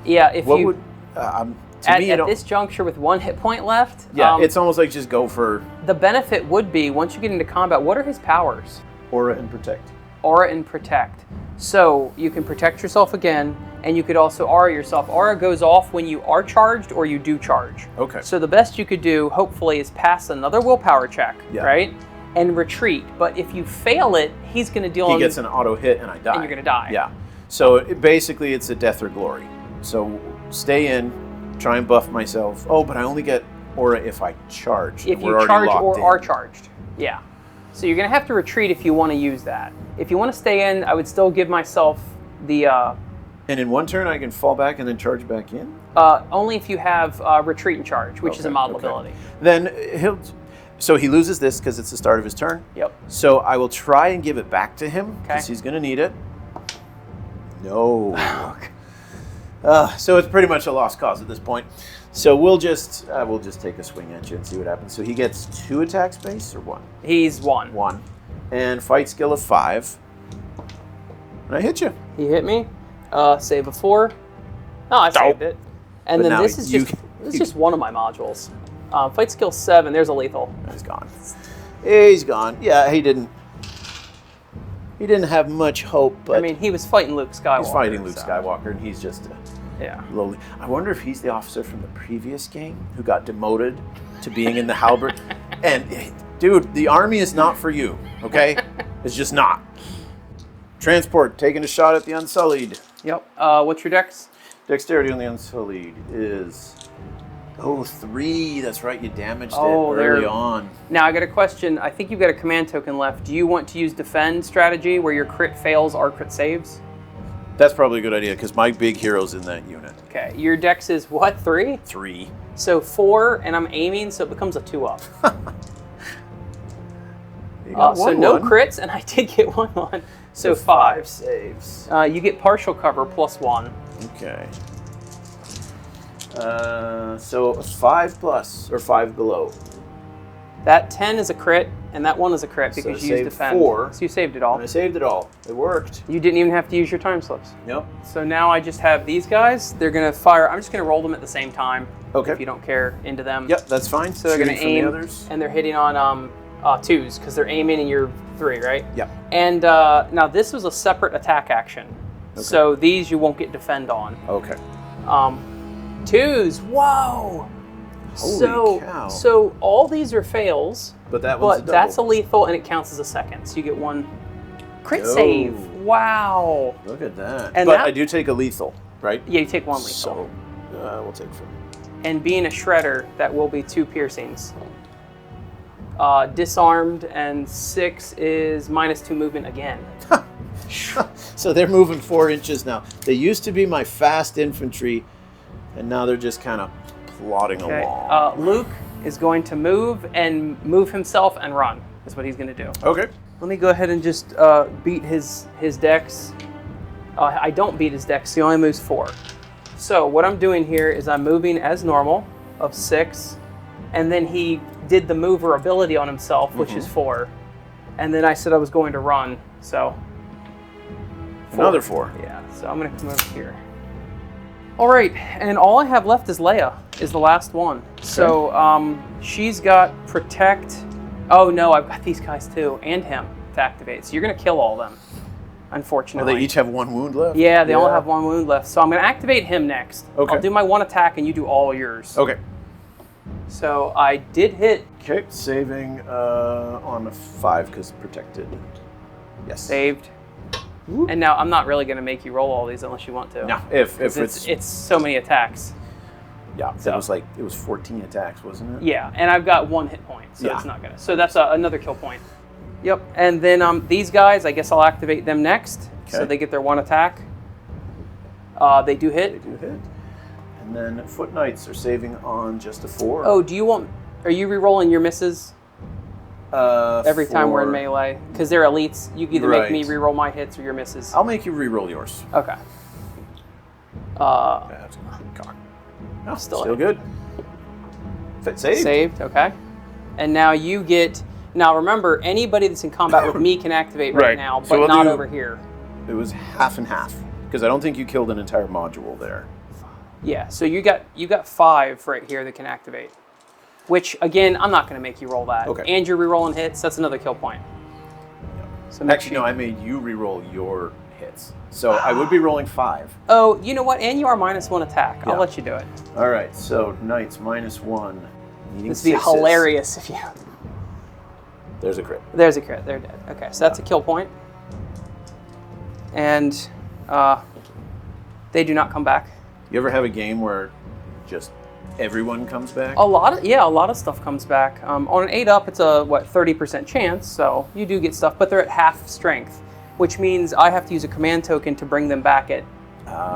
Yeah, if what you... Would, at this juncture with 1 hit point left... Yeah, it's almost like just go for... The benefit would be, once you get into combat, what are his powers? Aura and Protect. Aura and Protect. So you can protect yourself again, and you could also aura yourself. Aura goes off when you are charged or you do charge. Okay. So the best you could do, hopefully, is pass another willpower check, right? And retreat. But if you fail it, he's going to deal... He gets an auto hit and I die. And you're going to die. Yeah. So basically, it's a death or glory. So stay in, try and buff myself. Oh, but I only get aura if I charge. If you charge or are charged. Yeah. So you're going to have to retreat if you want to use that. If you want to stay in, I would still give myself the... And in one turn, I can fall back and then charge back in? Only if you have retreat and charge, which is a model ability. Then so he loses this because it's the start of his turn. Yep. So I will try and give it back to him because he's going to need it. No. So it's pretty much a lost cause at this point. So we'll just take a swing at you and see what happens. So he gets 2 attack space or 1? He's 1. 1. And fight skill of 5. And I hit you. He hit me. Save a 4. Oh, I saved it. And then this is just one of my modules. Fight skill 7. There's a lethal. He's gone. He's gone. Yeah, he didn't have much hope. But I mean, he was fighting Luke Skywalker. He's fighting Luke Skywalker, and he's just lowly. I wonder if he's the officer from the previous game who got demoted to being in the halberd. And dude, the army is not for you. Okay, it's just not. Transport, taking a shot at the Unsullied. Yep. What's your dex? Dexterity on the Unsullied is 3. That's right, you damaged it early on. Now I got a question. I think you've got a command token left. Do you want to use defend strategy where your crit fails our crit saves? That's probably a good idea because my big hero's in that unit. Okay. Your dex is what? 3? 3. So 4, and I'm aiming, so it becomes a 2 up. So no crits, and I did get 1. So 5 saves. You get partial cover plus 1. Okay. So 5 plus or 5 below. That 10 is a crit, and that 1 is a crit because you used defend. 4. So you saved it all. And I saved it all. It worked. You didn't even have to use your time slips. Yep. So now I just have these guys. They're going to fire. I'm just going to roll them at the same time. Okay. If you don't care, into them. Yep, that's fine. So they're going to aim, and they're hitting on 2s because they're aiming and you're 3, right? Yep. And now this was a separate attack action. Okay. So these you won't get defend on. Okay. 2s. Whoa. Holy cow. So all these are fails. But that one's a double. That's a lethal, and it counts as a second. So you get 1 crit save. Wow. Look at that. And but I do take a lethal, right? Yeah, you take 1 lethal. So we'll take 4. And being a shredder, that will be 2 piercings. Disarmed, and 6 is -2 movement again. So they're moving 4 inches now. They used to be my fast infantry, and now they're just kind of plodding along. Luke is going to move himself and run. Is what he's going to do. Okay. Let me go ahead and just beat his dex. I don't beat his dex. He only moves 4. So what I'm doing here is I'm moving as normal of 6, and then he did the mover ability on himself, which is 4. And then I said I was going to run, so 4. Another 4. Yeah, so I'm going to come over here. All right, and all I have left is Leia, is the last one. Okay. So she's got Protect. Oh no, I've got these guys too, and him to activate. So you're going to kill all of them, unfortunately. Well, they each have 1 wound left? Yeah, they all have 1 wound left. So I'm going to activate him next. Okay. I'll do my 1 attack, and you do all yours. Okay. So I did hit. Okay, saving on a 5 because protected. Yes. Saved. Ooh. And now I'm not really going to make you roll all these unless you want to. No, if it's so many attacks. Yeah, so it was 14 attacks, wasn't it? Yeah, and I've got 1 hit point, so it's not gonna. So that's another kill point. Yep, and then these guys, I guess I'll activate them next, so they get their 1 attack. They do hit. They do hit. And then Foot Knights are saving on just a 4. Oh, are you re-rolling your misses? Every time we're in melee. Because they're elites. You can either make me Right. reroll my hits or your misses. I'll make you re-roll yours. Okay. That's cock. No, still good. Saved. Saved, okay. And now you get... Now remember, anybody that's in combat with me can activate right, Right. now, but So we'll not do- over here. It was half and half because I don't think you killed an entire module there. Yeah, so you got 5 right here that can activate. Which, again, I'm not going to make you roll that. Okay. And you're rerolling hits, that's another kill point. So make Actually, sure no, I made you re-roll your hits. So I would be rolling 5. Oh, you know what? And you are -1 attack. Yeah. I'll let you do it. All right, so knights -1. Needing This would be 6s. hilarious if you... There's a crit. There's a crit. They're dead. Okay, so that's a kill point. And they do not come back. You ever have a game where just everyone comes back? A lot of stuff comes back. On an 8 up, it's a 30% chance, so you do get stuff, but they're at half strength, which means I have to use a command token to bring them back at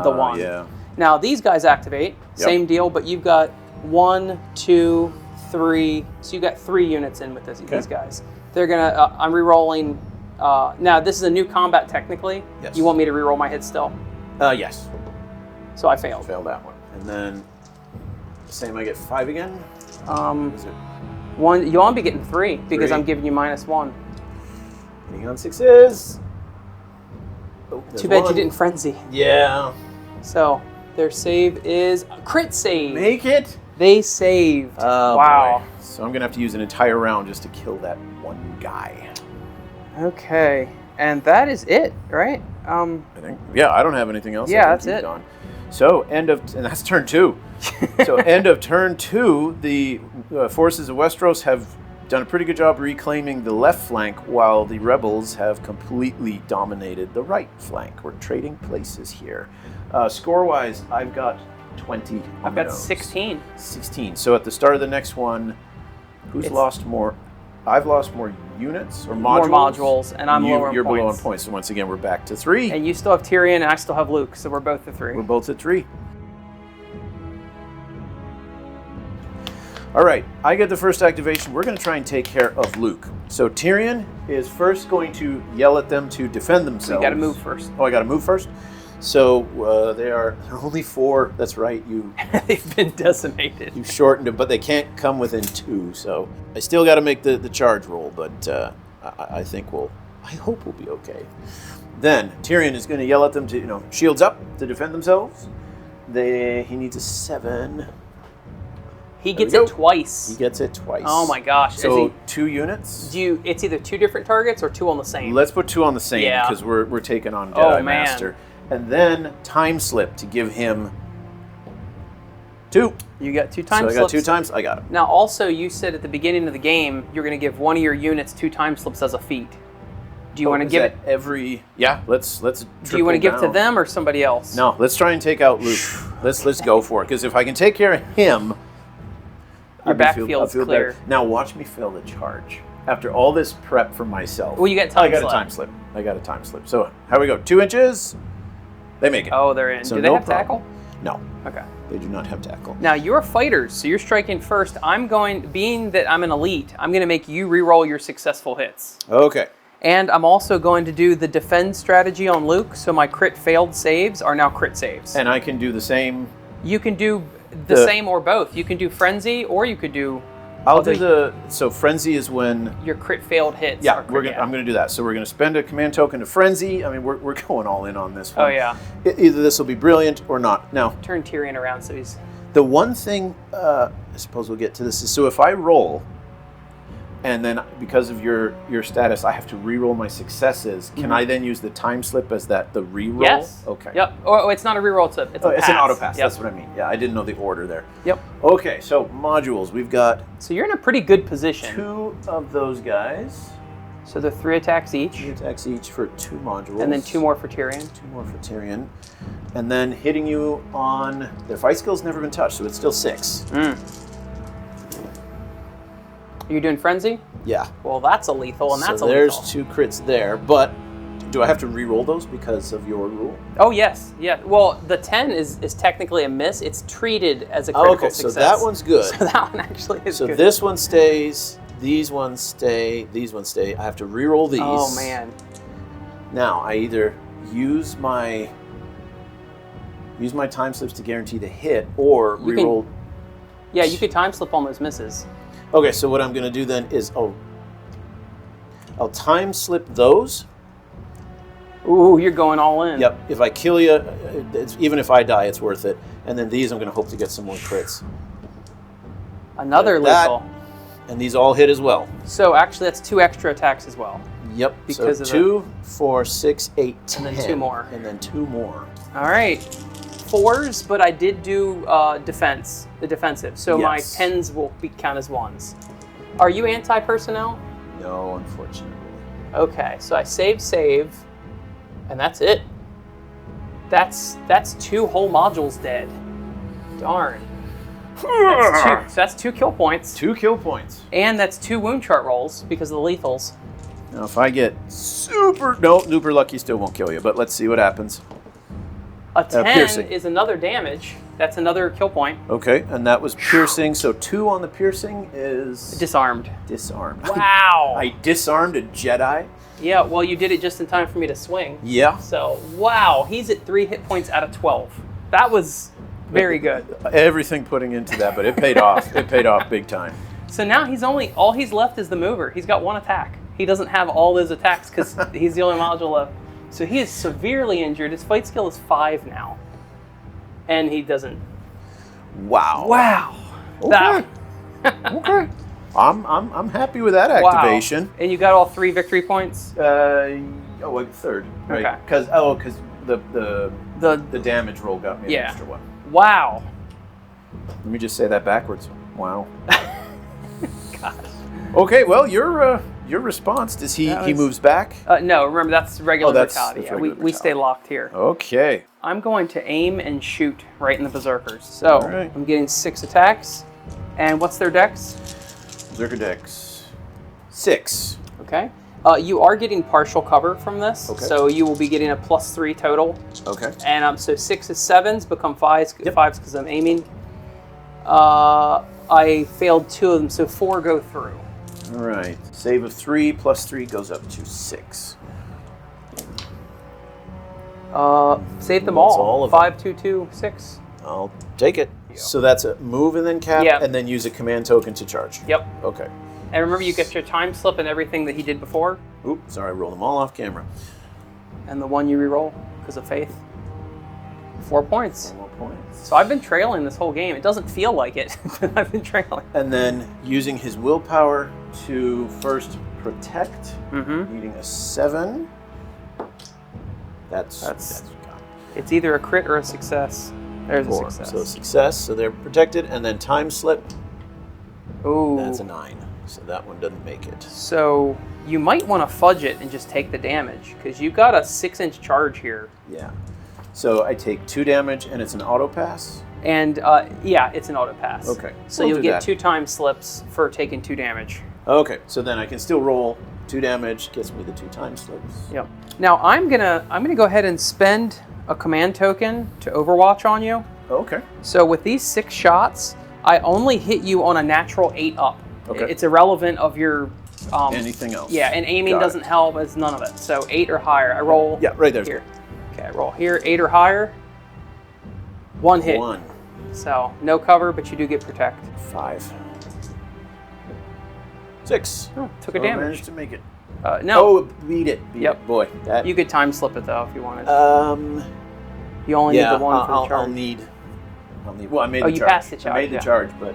the 1. Yeah. Now these guys activate, same deal, but you've got 1, 2, 3. So you got 3 units in with these guys. They're gonna. I'm rerolling. Now this is a new combat technically. Yes. You want me to reroll my hits still? Yes. So I failed. Failed that one. And then same, I get 5 again? Is it 1. You want to be getting 3 because 3? I'm giving you -1. hitting on 6s? Oh, Too bad you one. didn't frenzy. Yeah. So their save is a crit save. Make it? They saved. Oh, wow. boy. So I'm going to have to use an entire round just to kill that one guy. Okay, and that is it, right? I think. Yeah, I don't have anything else. Yeah, I think that's you've it. Gone. So and that's turn 2. So end of turn 2, the forces of Westeros have done a pretty good job reclaiming the left flank, while the rebels have completely dominated the right flank. We're trading places here. Score-wise, I've got 20. I've got 16. 16. So at the start of the next one, who's lost more? I've lost more units or modules. More modules, and I'm lower in You're below on points. points. So once again, we're back to 3. And you still have Tyrion, and I still have Luke, so we're both at 3. We're both at 3. All right, I get the first activation. We're going to try and take care of Luke. So Tyrion is first going to yell at them to defend themselves. You got to move first. Oh, I got to move first? So they're only 4. That's right. They've been decimated. You shortened it, but they can't come within 2. So I still got to make the charge roll, but I think I hope we'll be okay. Then Tyrion is going to yell at them to, shields up to defend themselves. He needs a 7. He gets it twice. He gets it twice. Oh my gosh. So 2 units? It's either 2 different targets or 2 on the same. Let's put 2 on the same because we're taking on Jedi Master. And then time slip to give him 2. You got 2 time slips. So I got 2 times. I got him. Now also you said at the beginning of the game you're going to give one of your units 2 time slips as a feat. Do you want to give it every? Yeah, let's. Do you want to give it to them or somebody else? No, let's try and take out Luke. let's go for it, because if I can take care of him, your backfield's clear. Better. Now watch me fail the charge after all this prep for myself. Well, you got time slip. I got a time slip. So how we go? 2 inches. They make it. Oh, they're in. So do they have problem. tackle? No. Okay. They do not have tackle. Now you're fighters, so you're striking first. Being that I'm an elite, I'm going to make you re-roll your successful hits. Okay. And I'm also going to do the defend strategy on Luke, so my crit failed saves are now crit saves. And I can do the same. You can do the same or both. You can do frenzy, or you could do. I'll do so frenzy is when your crit failed hits. Yeah, I'm going to do that. So we're going to spend a command token to frenzy. I mean, we're going all in on this one. Oh yeah. Either this will be brilliant or not. Now turn Tyrion around so he's. The one thing I suppose we'll get to this is, so if I roll, and then because of your status, I have to re-roll my successes. Can I then use the time slip as the re-roll? Yes. Okay. Yep. Oh, it's not a re-roll. It's an auto pass. Yep. That's what I mean. Yeah, I didn't know the order there. Yep. Okay, so modules. We've got. So you're in a pretty good position. 2 of those guys. So they're 3 attacks each. 3 attacks each for 2 modules. And then 2 more for Tyrion. 2 more for Tyrion. And then hitting you on their fight skill's never been touched, so it's still 6. Are you doing frenzy? Yeah. Well, that's a lethal, and that's a there's lethal. 2 crits there, but do I have to re-roll those because of your rule? Oh, yes. Yeah. Well, the 10 is technically a miss. It's treated as a critical success. So that one's good. So that one actually is good. So good. this one stays. These ones stay. These ones stay. I have to reroll these. Oh man. Now I either use my time slips to guarantee the hit, or reroll. Yeah, you could time slip on those misses. Okay, so what I'm going to do then is I'll time slip those. Ooh, you're going all in. Yep. If I kill you, even if I die, it's worth it. And then these, I'm going to hope to get some more crits. Another Like that. lethal. And these all hit as well. So actually, that's 2 extra attacks as well. Yep. Because so of 2, 4, 6, 8, 10. And then 2 more. And then 2 more. All right. 4s, but I did do the defensive. So my Yes. 10s will count as 1s. Are you anti-personnel? No, unfortunately. Okay, so I save, and that's it. That's 2 whole modules dead. Darn. That's 2 kill points. 2 kill points. And that's 2 wound chart rolls because of the lethals. Now, if I get super lucky, still won't kill you. But let's see what happens. A 10 piercing. is another damage. That's another kill point. Okay, and that was piercing. So 2 on the piercing is Disarmed. disarmed. Wow. I disarmed a Jedi. Yeah, well, you did it just in time for me to swing. Yeah. So, wow, he's at 3 hit points out of 12. That was very good. Everything putting into that, but it paid off. It paid off big time. So now all he's left is the mover. He's got 1 attack. He doesn't have all those attacks because he's the only module left. So he is severely injured. His fight skill is 5 now. And he doesn't. Wow. Wow. Okay. Okay. I'm happy with that activation. Wow. And you got all 3 victory points? Wait, 3rd. Right. Okay. Because the damage roll got me an extra 1. Wow. Let me just say that backwards. Wow. Gosh. Okay, well, your response is he moves back? No, remember that's regular brutality. That's regular we stay locked here. Okay. I'm going to aim and shoot right in the berserkers. So right. I'm getting 6 attacks. And what's their dex? Berserker Dex 6. Okay. You are getting partial cover from this. Okay. So you will be getting a +3 total. Okay. And so 6 is 7s, become 5s, Yep. 5s because I'm aiming. I failed 2 of them, so 4 go through. All right. Save of 3 plus 3 goes up to 6. Save them That's all. all of them. 5, 2, 2, 6. I'll take it. So that's a move and then cap, Yeah. and then use a command token to charge. Yep. Okay. And remember, you get your time slip and everything that he did before, Oop, sorry, I rolled them all off camera. and the one you reroll because of faith. 4 points. 4 more points. So I've been trailing this whole game. It doesn't feel like it, but I've been trailing. And then using his willpower to first protect, Mm-hmm. needing a 7. That's It's either a crit or a success. There's 4. a success. So success, so they're protected, and then time slip, Ooh. that's a 9. So that one doesn't make it. So you might want to fudge it and just take the damage because you've got a 6-inch charge here. Yeah. So I take 2 damage, and it's an auto pass. And yeah, it's an auto pass. Okay. So We'll you'll do get that. 2 time slips for taking 2 damage. Okay. So then I can still roll 2 damage, gets me the 2 time slips. Yep. Now I'm gonna go ahead and spend a command token to Overwatch on you. Okay. So with these 6 shots, I only hit you on a natural 8 up. Okay. It's irrelevant of your Anything else? Yeah, and aiming Got doesn't it. help. It's none of it. So 8 or higher. I roll. Yeah, right there. Here. Okay, I roll here. 8 or higher. 1 hit. 1. So no cover, but you do get protect. 5. 6. Oh, took a So I damage. managed to make it. No, Oh, beat it. Beat Yep. it. Boy, that. you could time slip it though if you wanted. You only Yeah, need the 1 for the I'll charge. need. Well, I made Oh, the you charge. passed the I charge, made the yeah. charge, but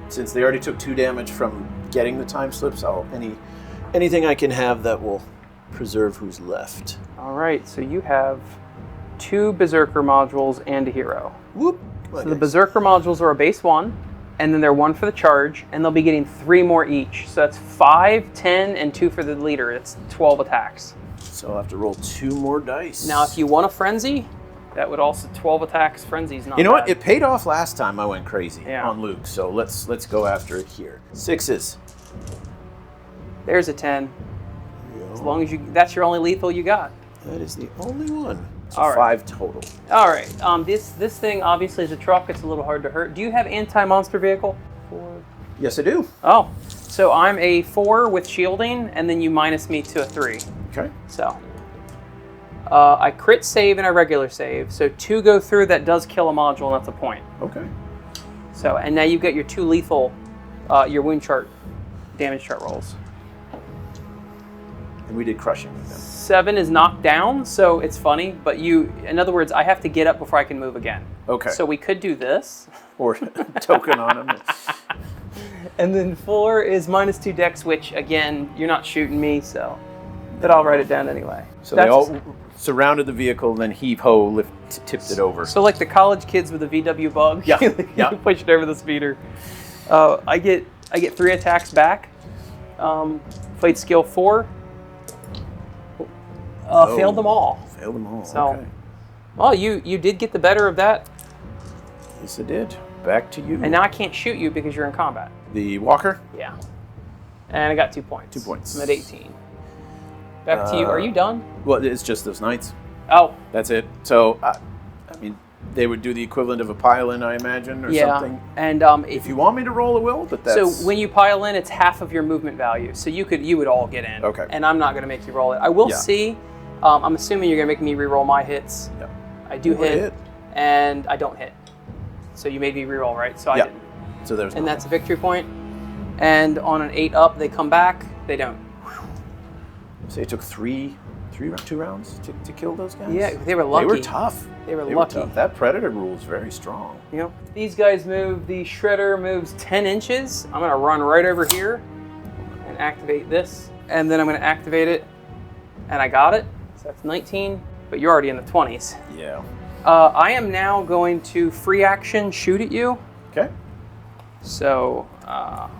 since they already took 2 damage from getting the time slips, anything I can have that will preserve who's left. All right, so you have 2 Berserker modules and a hero. Whoop. Come on, So the guys. Berserker modules are a base 1, and then they're 1 for the charge, and they'll be getting 3 more each. So that's 5, 10, and 2 for the leader. It's 12 attacks. So I'll have to roll 2 more dice. Now, if you want a frenzy, that would also 12 attacks. Frenzy's not You know what? bad. It paid off last time I went crazy Yeah. on Luke. So let's go after it here. 6s. There's a 10. As long as that's your only lethal you got. That is the only one. So All right. 5 total. All right. This thing obviously is a truck. It's a little hard to hurt. Do you have anti-monster vehicle? Yes, I do. Oh, So I'm a 4 with shielding, and then you minus me to a 3. Okay. So I crit save and I regular save. So 2 go through, that does kill a module, and that's a point. Okay. So, and now you get your 2 lethal, your wound chart, damage chart rolls. And we did crushing. 7 is knocked down, so it's funny, but in other words, I have to get up before I can move again. Okay. So we could do this. Or token on him. And then 4 is minus 2 dex, which again, you're not shooting me, so, but I'll write it down anyway. So they all surrounded the vehicle, and then heave-ho tipped it over. So like the college kids with the VW bug, Yeah. you push it over the speeder. I get 3 attacks back. Played skill 4. Failed them all. Failed them all. So, okay. Well, you did get the better of that. Yes, it did. Back to you. And now I can't shoot you because you're in combat. The walker. Yeah. And I got 2 points. 2 points. I'm at 18. Back to you. Are you done? Well, it's just those knights. Oh. That's it. So, I mean, they would do the equivalent of a pile-in, I imagine, or something. And if you want me to roll, I will. But that's so when you pile in, it's half of your movement value. So you would all get in. Okay. And I'm not going to make you roll it. I will see. I'm assuming you're going to make me re-roll my hits. Yep. I do hit, and I don't hit. So you made me re-roll, right? So I didn't. So there's. And that's a victory point. And on an 8 up, they come back. They don't. So it took 2 rounds to kill those guys? Yeah, they were lucky. They were tough. They were lucky. Tough. That Predator rule is very strong. Yep. These guys move. The Shredder moves 10 inches. I'm going to run right over here and activate this. And then I'm going to activate it. And I got it. So that's 19. But you're already in the 20s. Yeah. I am now going to free action shoot at you. Okay. So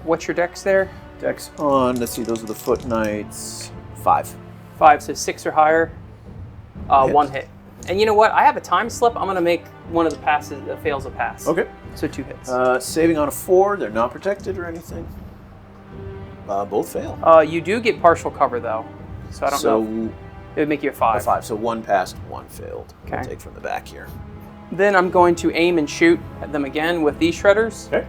what's your dex there? Dex on, let's see, those are the foot knights. 5. 5, so 6 or higher. Hit. 1 hit. And you know what? I have a time slip. I'm going to make one of the passes that fails a pass. Okay. So 2 hits. Saving on a 4, they're not protected or anything. Both fail. You do get partial cover though. So I don't know. It would make you a 5. A 5, so 1 passed, 1 failed. Okay. We'll take from the back here. Then I'm going to aim and shoot at them again with these shredders. Okay.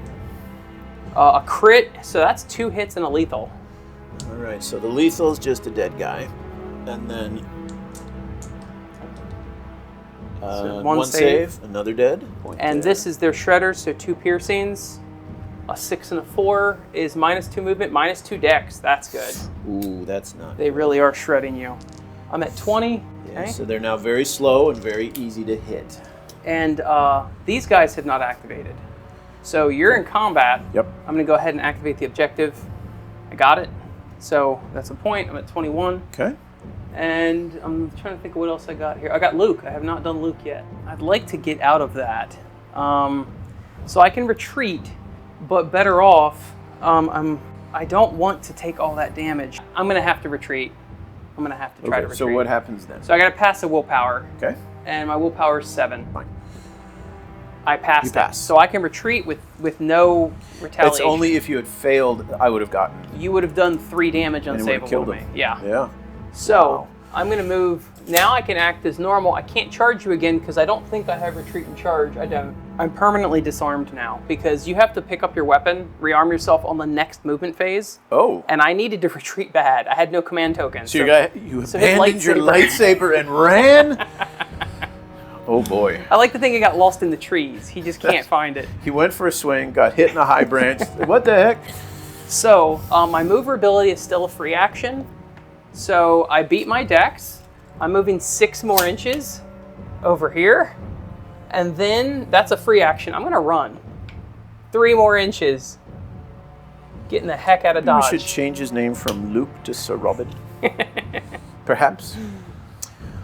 A crit, so that's 2 hits and a lethal. All right, so the lethal is just a dead guy. And then So 1 save, another dead. And this is their shredders, so 2 piercings. A 6 and a 4 is minus 2 movement, minus 2 dex. That's good. Ooh, that's not They really are shredding you. I'm at 20. Yeah, Okay. so they're now very slow and very easy to hit. And these guys have not activated. So you're in combat. Yep. I'm going to go ahead and activate the objective. I got it. So that's a point. I'm at 21. Okay. And I'm trying to think of what else I got here. I got Luke. I have not done Luke yet. I'd like to get out of that. So I can retreat, but better off, I don't want to take all that damage. I'm going to have to retreat. I'm going to have to try to retreat. So what happens then? So I got to pass a willpower. Okay. And my willpower is 7. Fine. I passed You pass. it. So I can retreat with no retaliation. It's only if you had failed, I would have gotten. You would have done 3 damage And it would have unsavable killed to me. him. Yeah. Yeah. So Wow. I'm going to move. Now I can act as normal. I can't charge you again because I don't think I have retreat and charge. I don't. I'm permanently disarmed now because you have to pick up your weapon, rearm yourself on the next movement phase. Oh. And I needed to retreat bad. I had no command token. So you hit abandoned your lightsaber and ran? Oh boy. I like to think it got lost in the trees. He just can't find it. He went for a swing, got hit in a high branch. What the heck? So my moverability is still a free action. So I beat my dex. I'm moving 6 more inches over here. And then that's a free action. I'm going to run 3 more inches. Getting the heck out of Maybe Dodge. we should change his name from Luke to Sir Robin. Perhaps.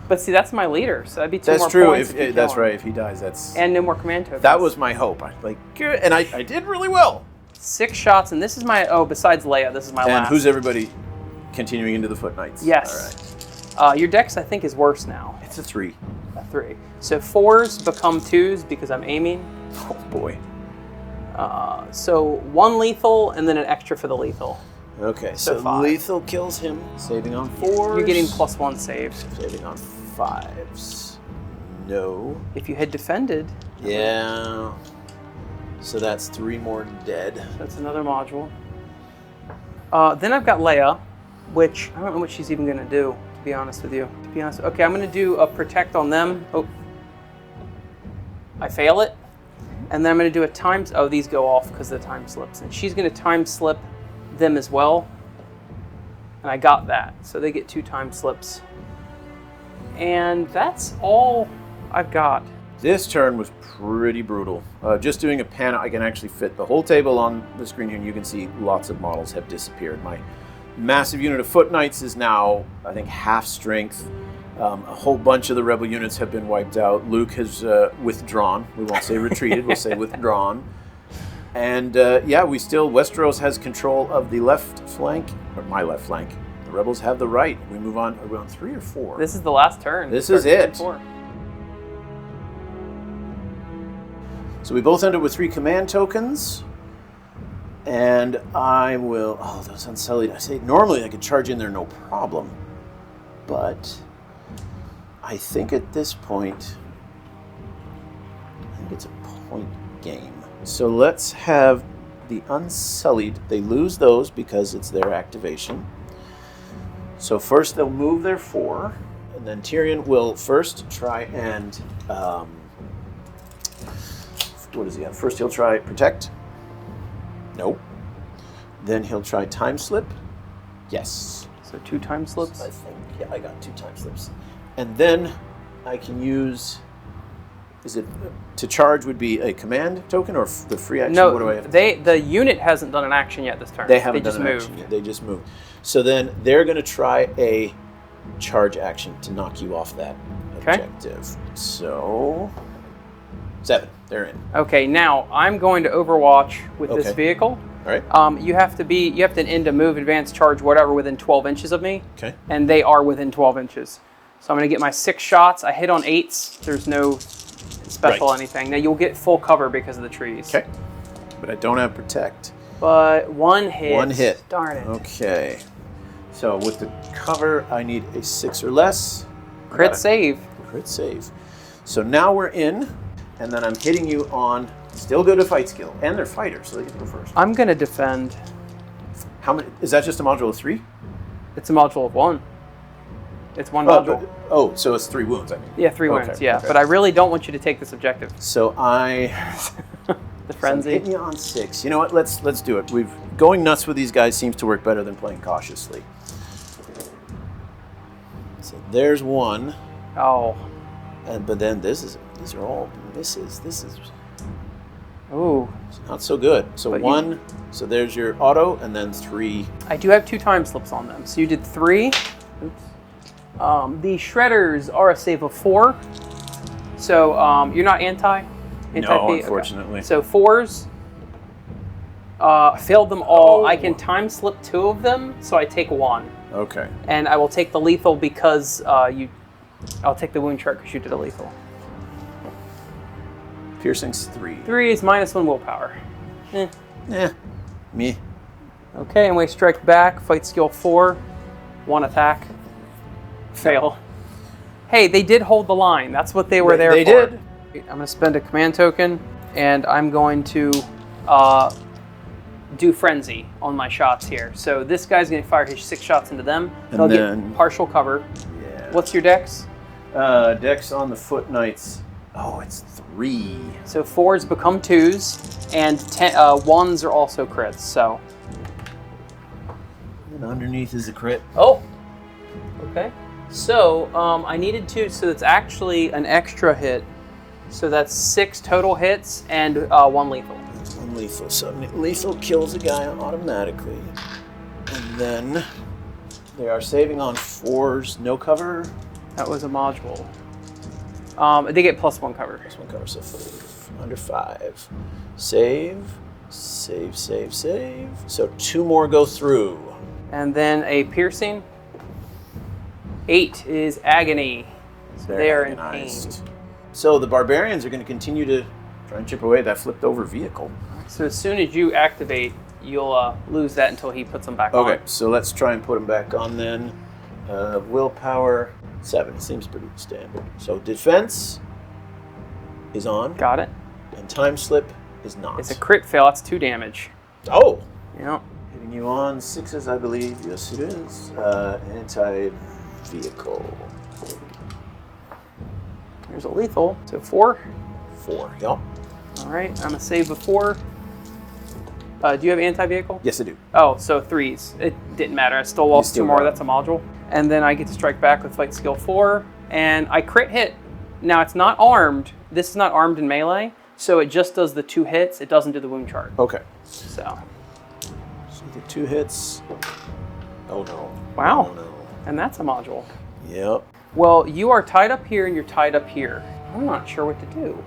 But see, that's my leader. So that'd be 2 more That's true. points. If that's right. If he dies, that's. And no more command tokens. That was my hope. And I did really well. 6 shots. And this is my, besides Leia, this is my And last. who's everybody continuing into the Foot Knights? Yes. All right. Your dex, I think, is worse now. It's a 3. A 3. So 4s become 2s because I'm aiming. Oh boy. So 1 lethal and then an extra for the lethal. Okay, So so 5. lethal kills him, saving on 4s. You're getting +1 saves. Saving on 5s. No. If you had defended, Yeah. So that's 3 more dead. that's another module. Then I've got Leia, which I don't know what she's even going to do, to be honest with you. Okay, I'm going to do a protect on them. Oh, I fail it. And then I'm going to do a time... Oh, these go off because of the time slips. And she's going to time slip them as well. And I got that. So they get 2 time slips. And that's all I've got. This turn was pretty brutal. Just doing a pan, I can actually fit the whole table on the screen here, and you can see lots of models have disappeared. My massive unit of Foot Knights is now, I think, half strength. A whole bunch of the rebel units have been wiped out. Luke has withdrawn. We won't say retreated, we'll say withdrawn. And yeah, Westeros has control of the left flank, or my left flank. The rebels have the right. We move on, are we on 3 or 4? This is the last turn. This is it. So we both ended with 3 command tokens. And I will, oh, those Unsullied. I say normally I could charge in there no problem. But I think at this point, I think it's a point game. So let's have the Unsullied. They lose those because it's their activation. So first they'll move their 4. And then Tyrion will first try and, what does he have? First he'll try protect. Nope. Then he'll try time slip. Yes. So 2 time slips? I think, yeah, I got 2 time slips. And then I can use, is it, to charge would be a command token or the free action? No, what do I have? the unit hasn't done an action yet this turn. They haven't done an action yet. They just moved. So then they're going to try a charge action to knock you off that objective. So 7, they're in. Okay, now I'm going to overwatch with this vehicle. All right. You have to end a move, advance, charge, whatever within 12 inches of me. Okay. And they are within 12 inches. So I'm going to get my 6 shots. I hit on 8s. There's no special anything. Now you'll get full cover because of the trees. Okay. But I don't have protect. But 1 hit. 1 hit. Darn it. Okay. So with the cover, I need a 6 or less. Crit save. Crit save. So now we're in, and then I'm hitting you on still good at fight skill, and they're fighters, so they get to go first. I'm going to defend. How many? Is that just a module of 3? It's a module of 1. It's 1 module. So it's 3 wounds, I mean. Yeah, 3 wounds, yeah. Okay. But I really don't want you to take this objective. So I... the frenzy. So hit me on 6. You know what? Let's do it. Going nuts with these guys seems to work better than playing cautiously. So there's 1. Oh. But then these are all misses. This is... Ooh. It's not so good. So but 1, so there's your auto, and then 3. I do have 2 time slips on them. So you did 3. Oops. The shredders are a save of 4. So you're not anti no, unfortunately. Okay. So 4s, failed them all. I can time slip 2 of them, so I take 1. Okay. And I will take the lethal because I'll take the wound chart because you did a lethal. Piercing's 3. 3 is -1 willpower. Me. Okay, and we strike back. Fight skill 4. 1 attack. Fail. Hey, they did hold the line. That's what they were there for. They did. I'm going to spend a command token, and I'm going to do Frenzy on my shots here. So this guy's going to fire his 6 shots into them. They'll get partial cover. Yeah. What's your dex? Dex on the Foot Knights. Oh, it's 3. So 4s become 2s, and 1s are also crits. So. And underneath is a crit. Oh. Okay. So I needed 2. So it's actually an extra hit. So that's 6 total hits and 1 lethal. 1 lethal. So lethal kills a guy automatically, and then they are saving on 4s. No cover. That was a module. They get +1 cover. +1 cover, so under 5. Save. So 2 more go through. And then a piercing. 8 is agony. So they're in pain. So the barbarians are going to continue to try and chip away at that flipped over vehicle. So as soon as you activate, you'll lose that until he puts them back on. Okay, so let's try and put them back on then. Willpower 7 seems pretty standard. So defense is on. Got it. And time slip is not. It's a crit fail. That's 2 damage. Oh. Yeah. Hitting you on 6s, I believe. Yes, it is. Anti-vehicle. There's a lethal. So 4. 4. Yep. All right. I'm gonna save before. Do you have anti-vehicle? Yes, I do. Oh, so 3s. It didn't matter. I still lost still 2 more. got it. That's a module. And then I get to strike back with fight skill 4, and I crit hit. Now it's not armed. This is not armed in melee, so it just does the 2 hits. It doesn't do the wound chart. Okay. So the 2 hits. Oh no. wow. Oh no. And that's a module. Yep. Well, you are tied up here, and you're tied up here. I'm not sure what to do.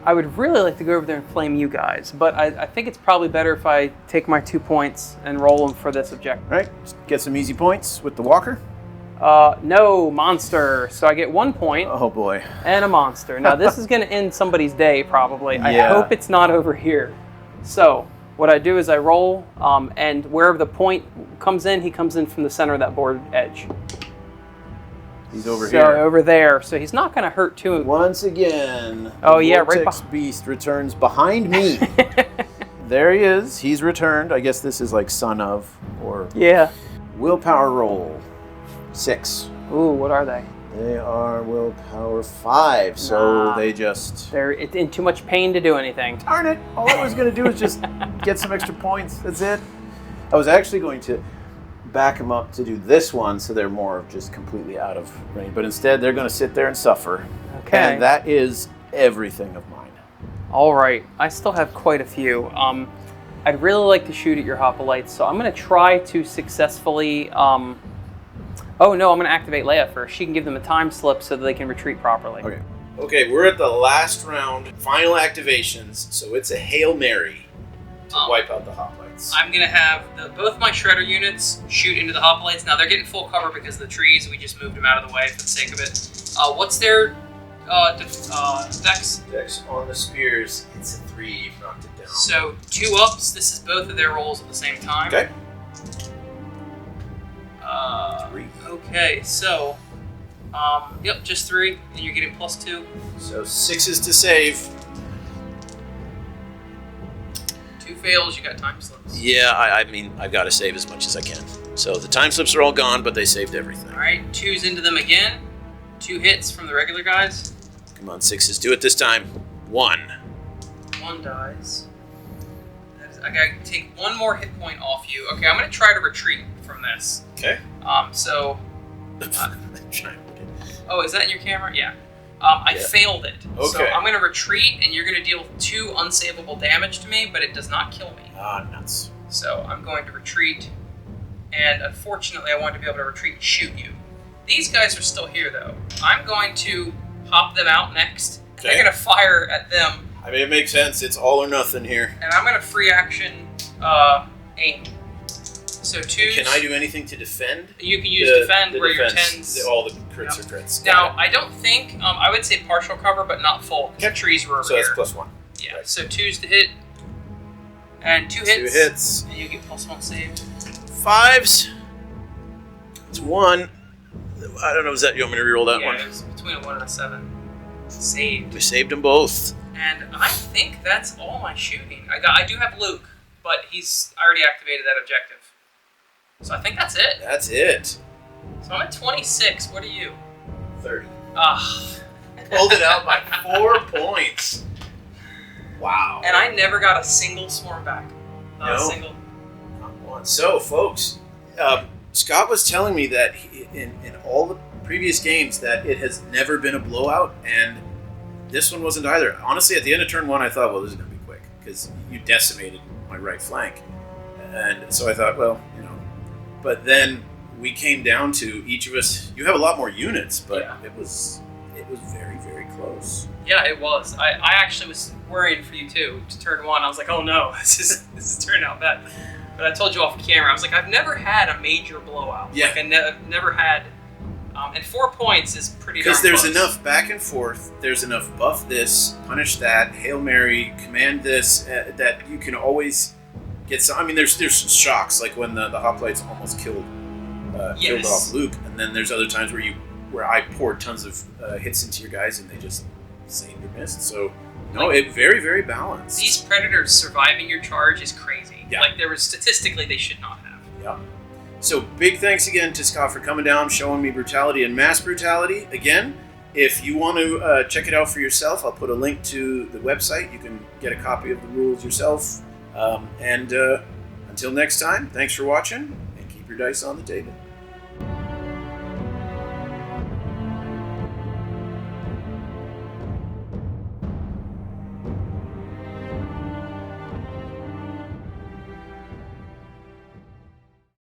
I would really like to go over there and flame you guys, but I think it's probably better if I take my 2 points and roll them for this objective. All right. Just get some easy points with the walker. No, monster. So I get 1 point Oh boy. and a monster. Now this is going to end somebody's day probably. I Yeah. hope it's not over here. So what I do is I roll, and wherever the point comes in, he comes in from the center of that board edge. He's over So here. over there. So he's not going to hurt too. Once again. Oh, the yeah, right Vortex Beast returns behind me. There he is. He's returned. I guess this is like son of or Yeah. willpower roll. 6. Ooh, what are they? They are willpower 5, so Nah. they just... They're in too much pain to do anything. Darn it! All I was going to do was just get some extra points. That's it. I was actually going to back them up to do this one, so they're more just completely out of range. But instead, they're going to sit there and suffer. Okay. And that is everything of mine. All right. I still have quite a few. I'd really like to shoot at your hoplites, so I'm going to try to successfully... Oh no, I'm going to activate Leia first. She can give them a time slip so that they can retreat properly. Okay. Okay, we're at the last round, final activations, so it's a Hail Mary to wipe out the hoplites. I'm going to have both my shredder units shoot into the hoplites. Now they're getting full cover because of the trees. We just moved them out of the way for the sake of it. What's their dex? Dex on the spears, it's a 3, you've knocked it down. So 2 ups. This is both of their rolls at the same time. Okay. 3. Okay, so, yep, just 3, and you're getting +2. So 6s to save. 2 fails, you got time slips. Yeah, I mean, I've got to save as much as I can. So the time slips are all gone, but they saved everything. All right, 2's into them again. 2 hits from the regular guys. Come on, 6s, do it this time. 1. 1 dies. I gotta take 1 more hit point off you. Okay, I'm gonna try to retreat from this. Okay. So. Trying to get... Oh, is that in your camera? Yeah. I failed it. Okay. So I'm gonna retreat, and you're gonna deal 2 unsavable damage to me, but it does not kill me. Ah, nuts. So I'm going to retreat, and unfortunately I want to be able to retreat and shoot you. These guys are still here though. I'm going to hop them out next. Okay. They're going to fire at them, I mean, it makes sense. It's all or nothing here. and I'm going to free action aim. So 2's... Can I do anything to defend? You can use defend where your 10s... All the crits are crits. Now, Got I don't think... I would say partial cover, but not full. The trees were it. over So here. that's +1. Yeah, Right. so 2's to hit, and 2 hits. 2 hits. And you get +1 save. 5s. It's 1. I don't know, is that... You want me to reroll that one? Yeah, it was between a 1 and a 7. Saved. We saved them both. And I think that's all my shooting. I do have Luke, but I already activated that objective. So I think that's it. That's it. So I'm at 26. What are you? 30. Ah. Pulled it out by 4 points. Wow. And I never got a single swarm back. Not a No. single. Not one. So, folks, Scott was telling me that in all the previous games that it has never been a blowout, and this one wasn't either. Honestly, at the end of turn 1, I thought, well, this is going to be quick, because you decimated my right flank. And so I thought, well, you know. But then we came down to each of us. You have a lot more units, but Yeah. it was very, very close. Yeah, it was. I actually was worrying for you too. To turn 1, I was like, oh no, this is turning out bad. But I told you off camera, I was like, I've never had a major blowout. Yeah. Like I've never had, and 4 points is pretty darn Because there's close. enough back and forth, there's enough buff this, punish that, Hail Mary, command this, that you can always get some. I mean, there's shocks, like when the hoplites almost killed off Luke, and then there's other times where I poured tons of hits into your guys and they just saved or missed. So No, it very, very balanced. These predators surviving your charge is crazy. Yeah. Like, there was statistically they should not have. Yeah. So big thanks again to Scott for coming down, showing me Brutality and Mass Brutality. Again, if you want to check it out for yourself, I'll put a link to the website. You can get a copy of the rules yourself. And until next time, thanks for watching, and keep your dice on the table.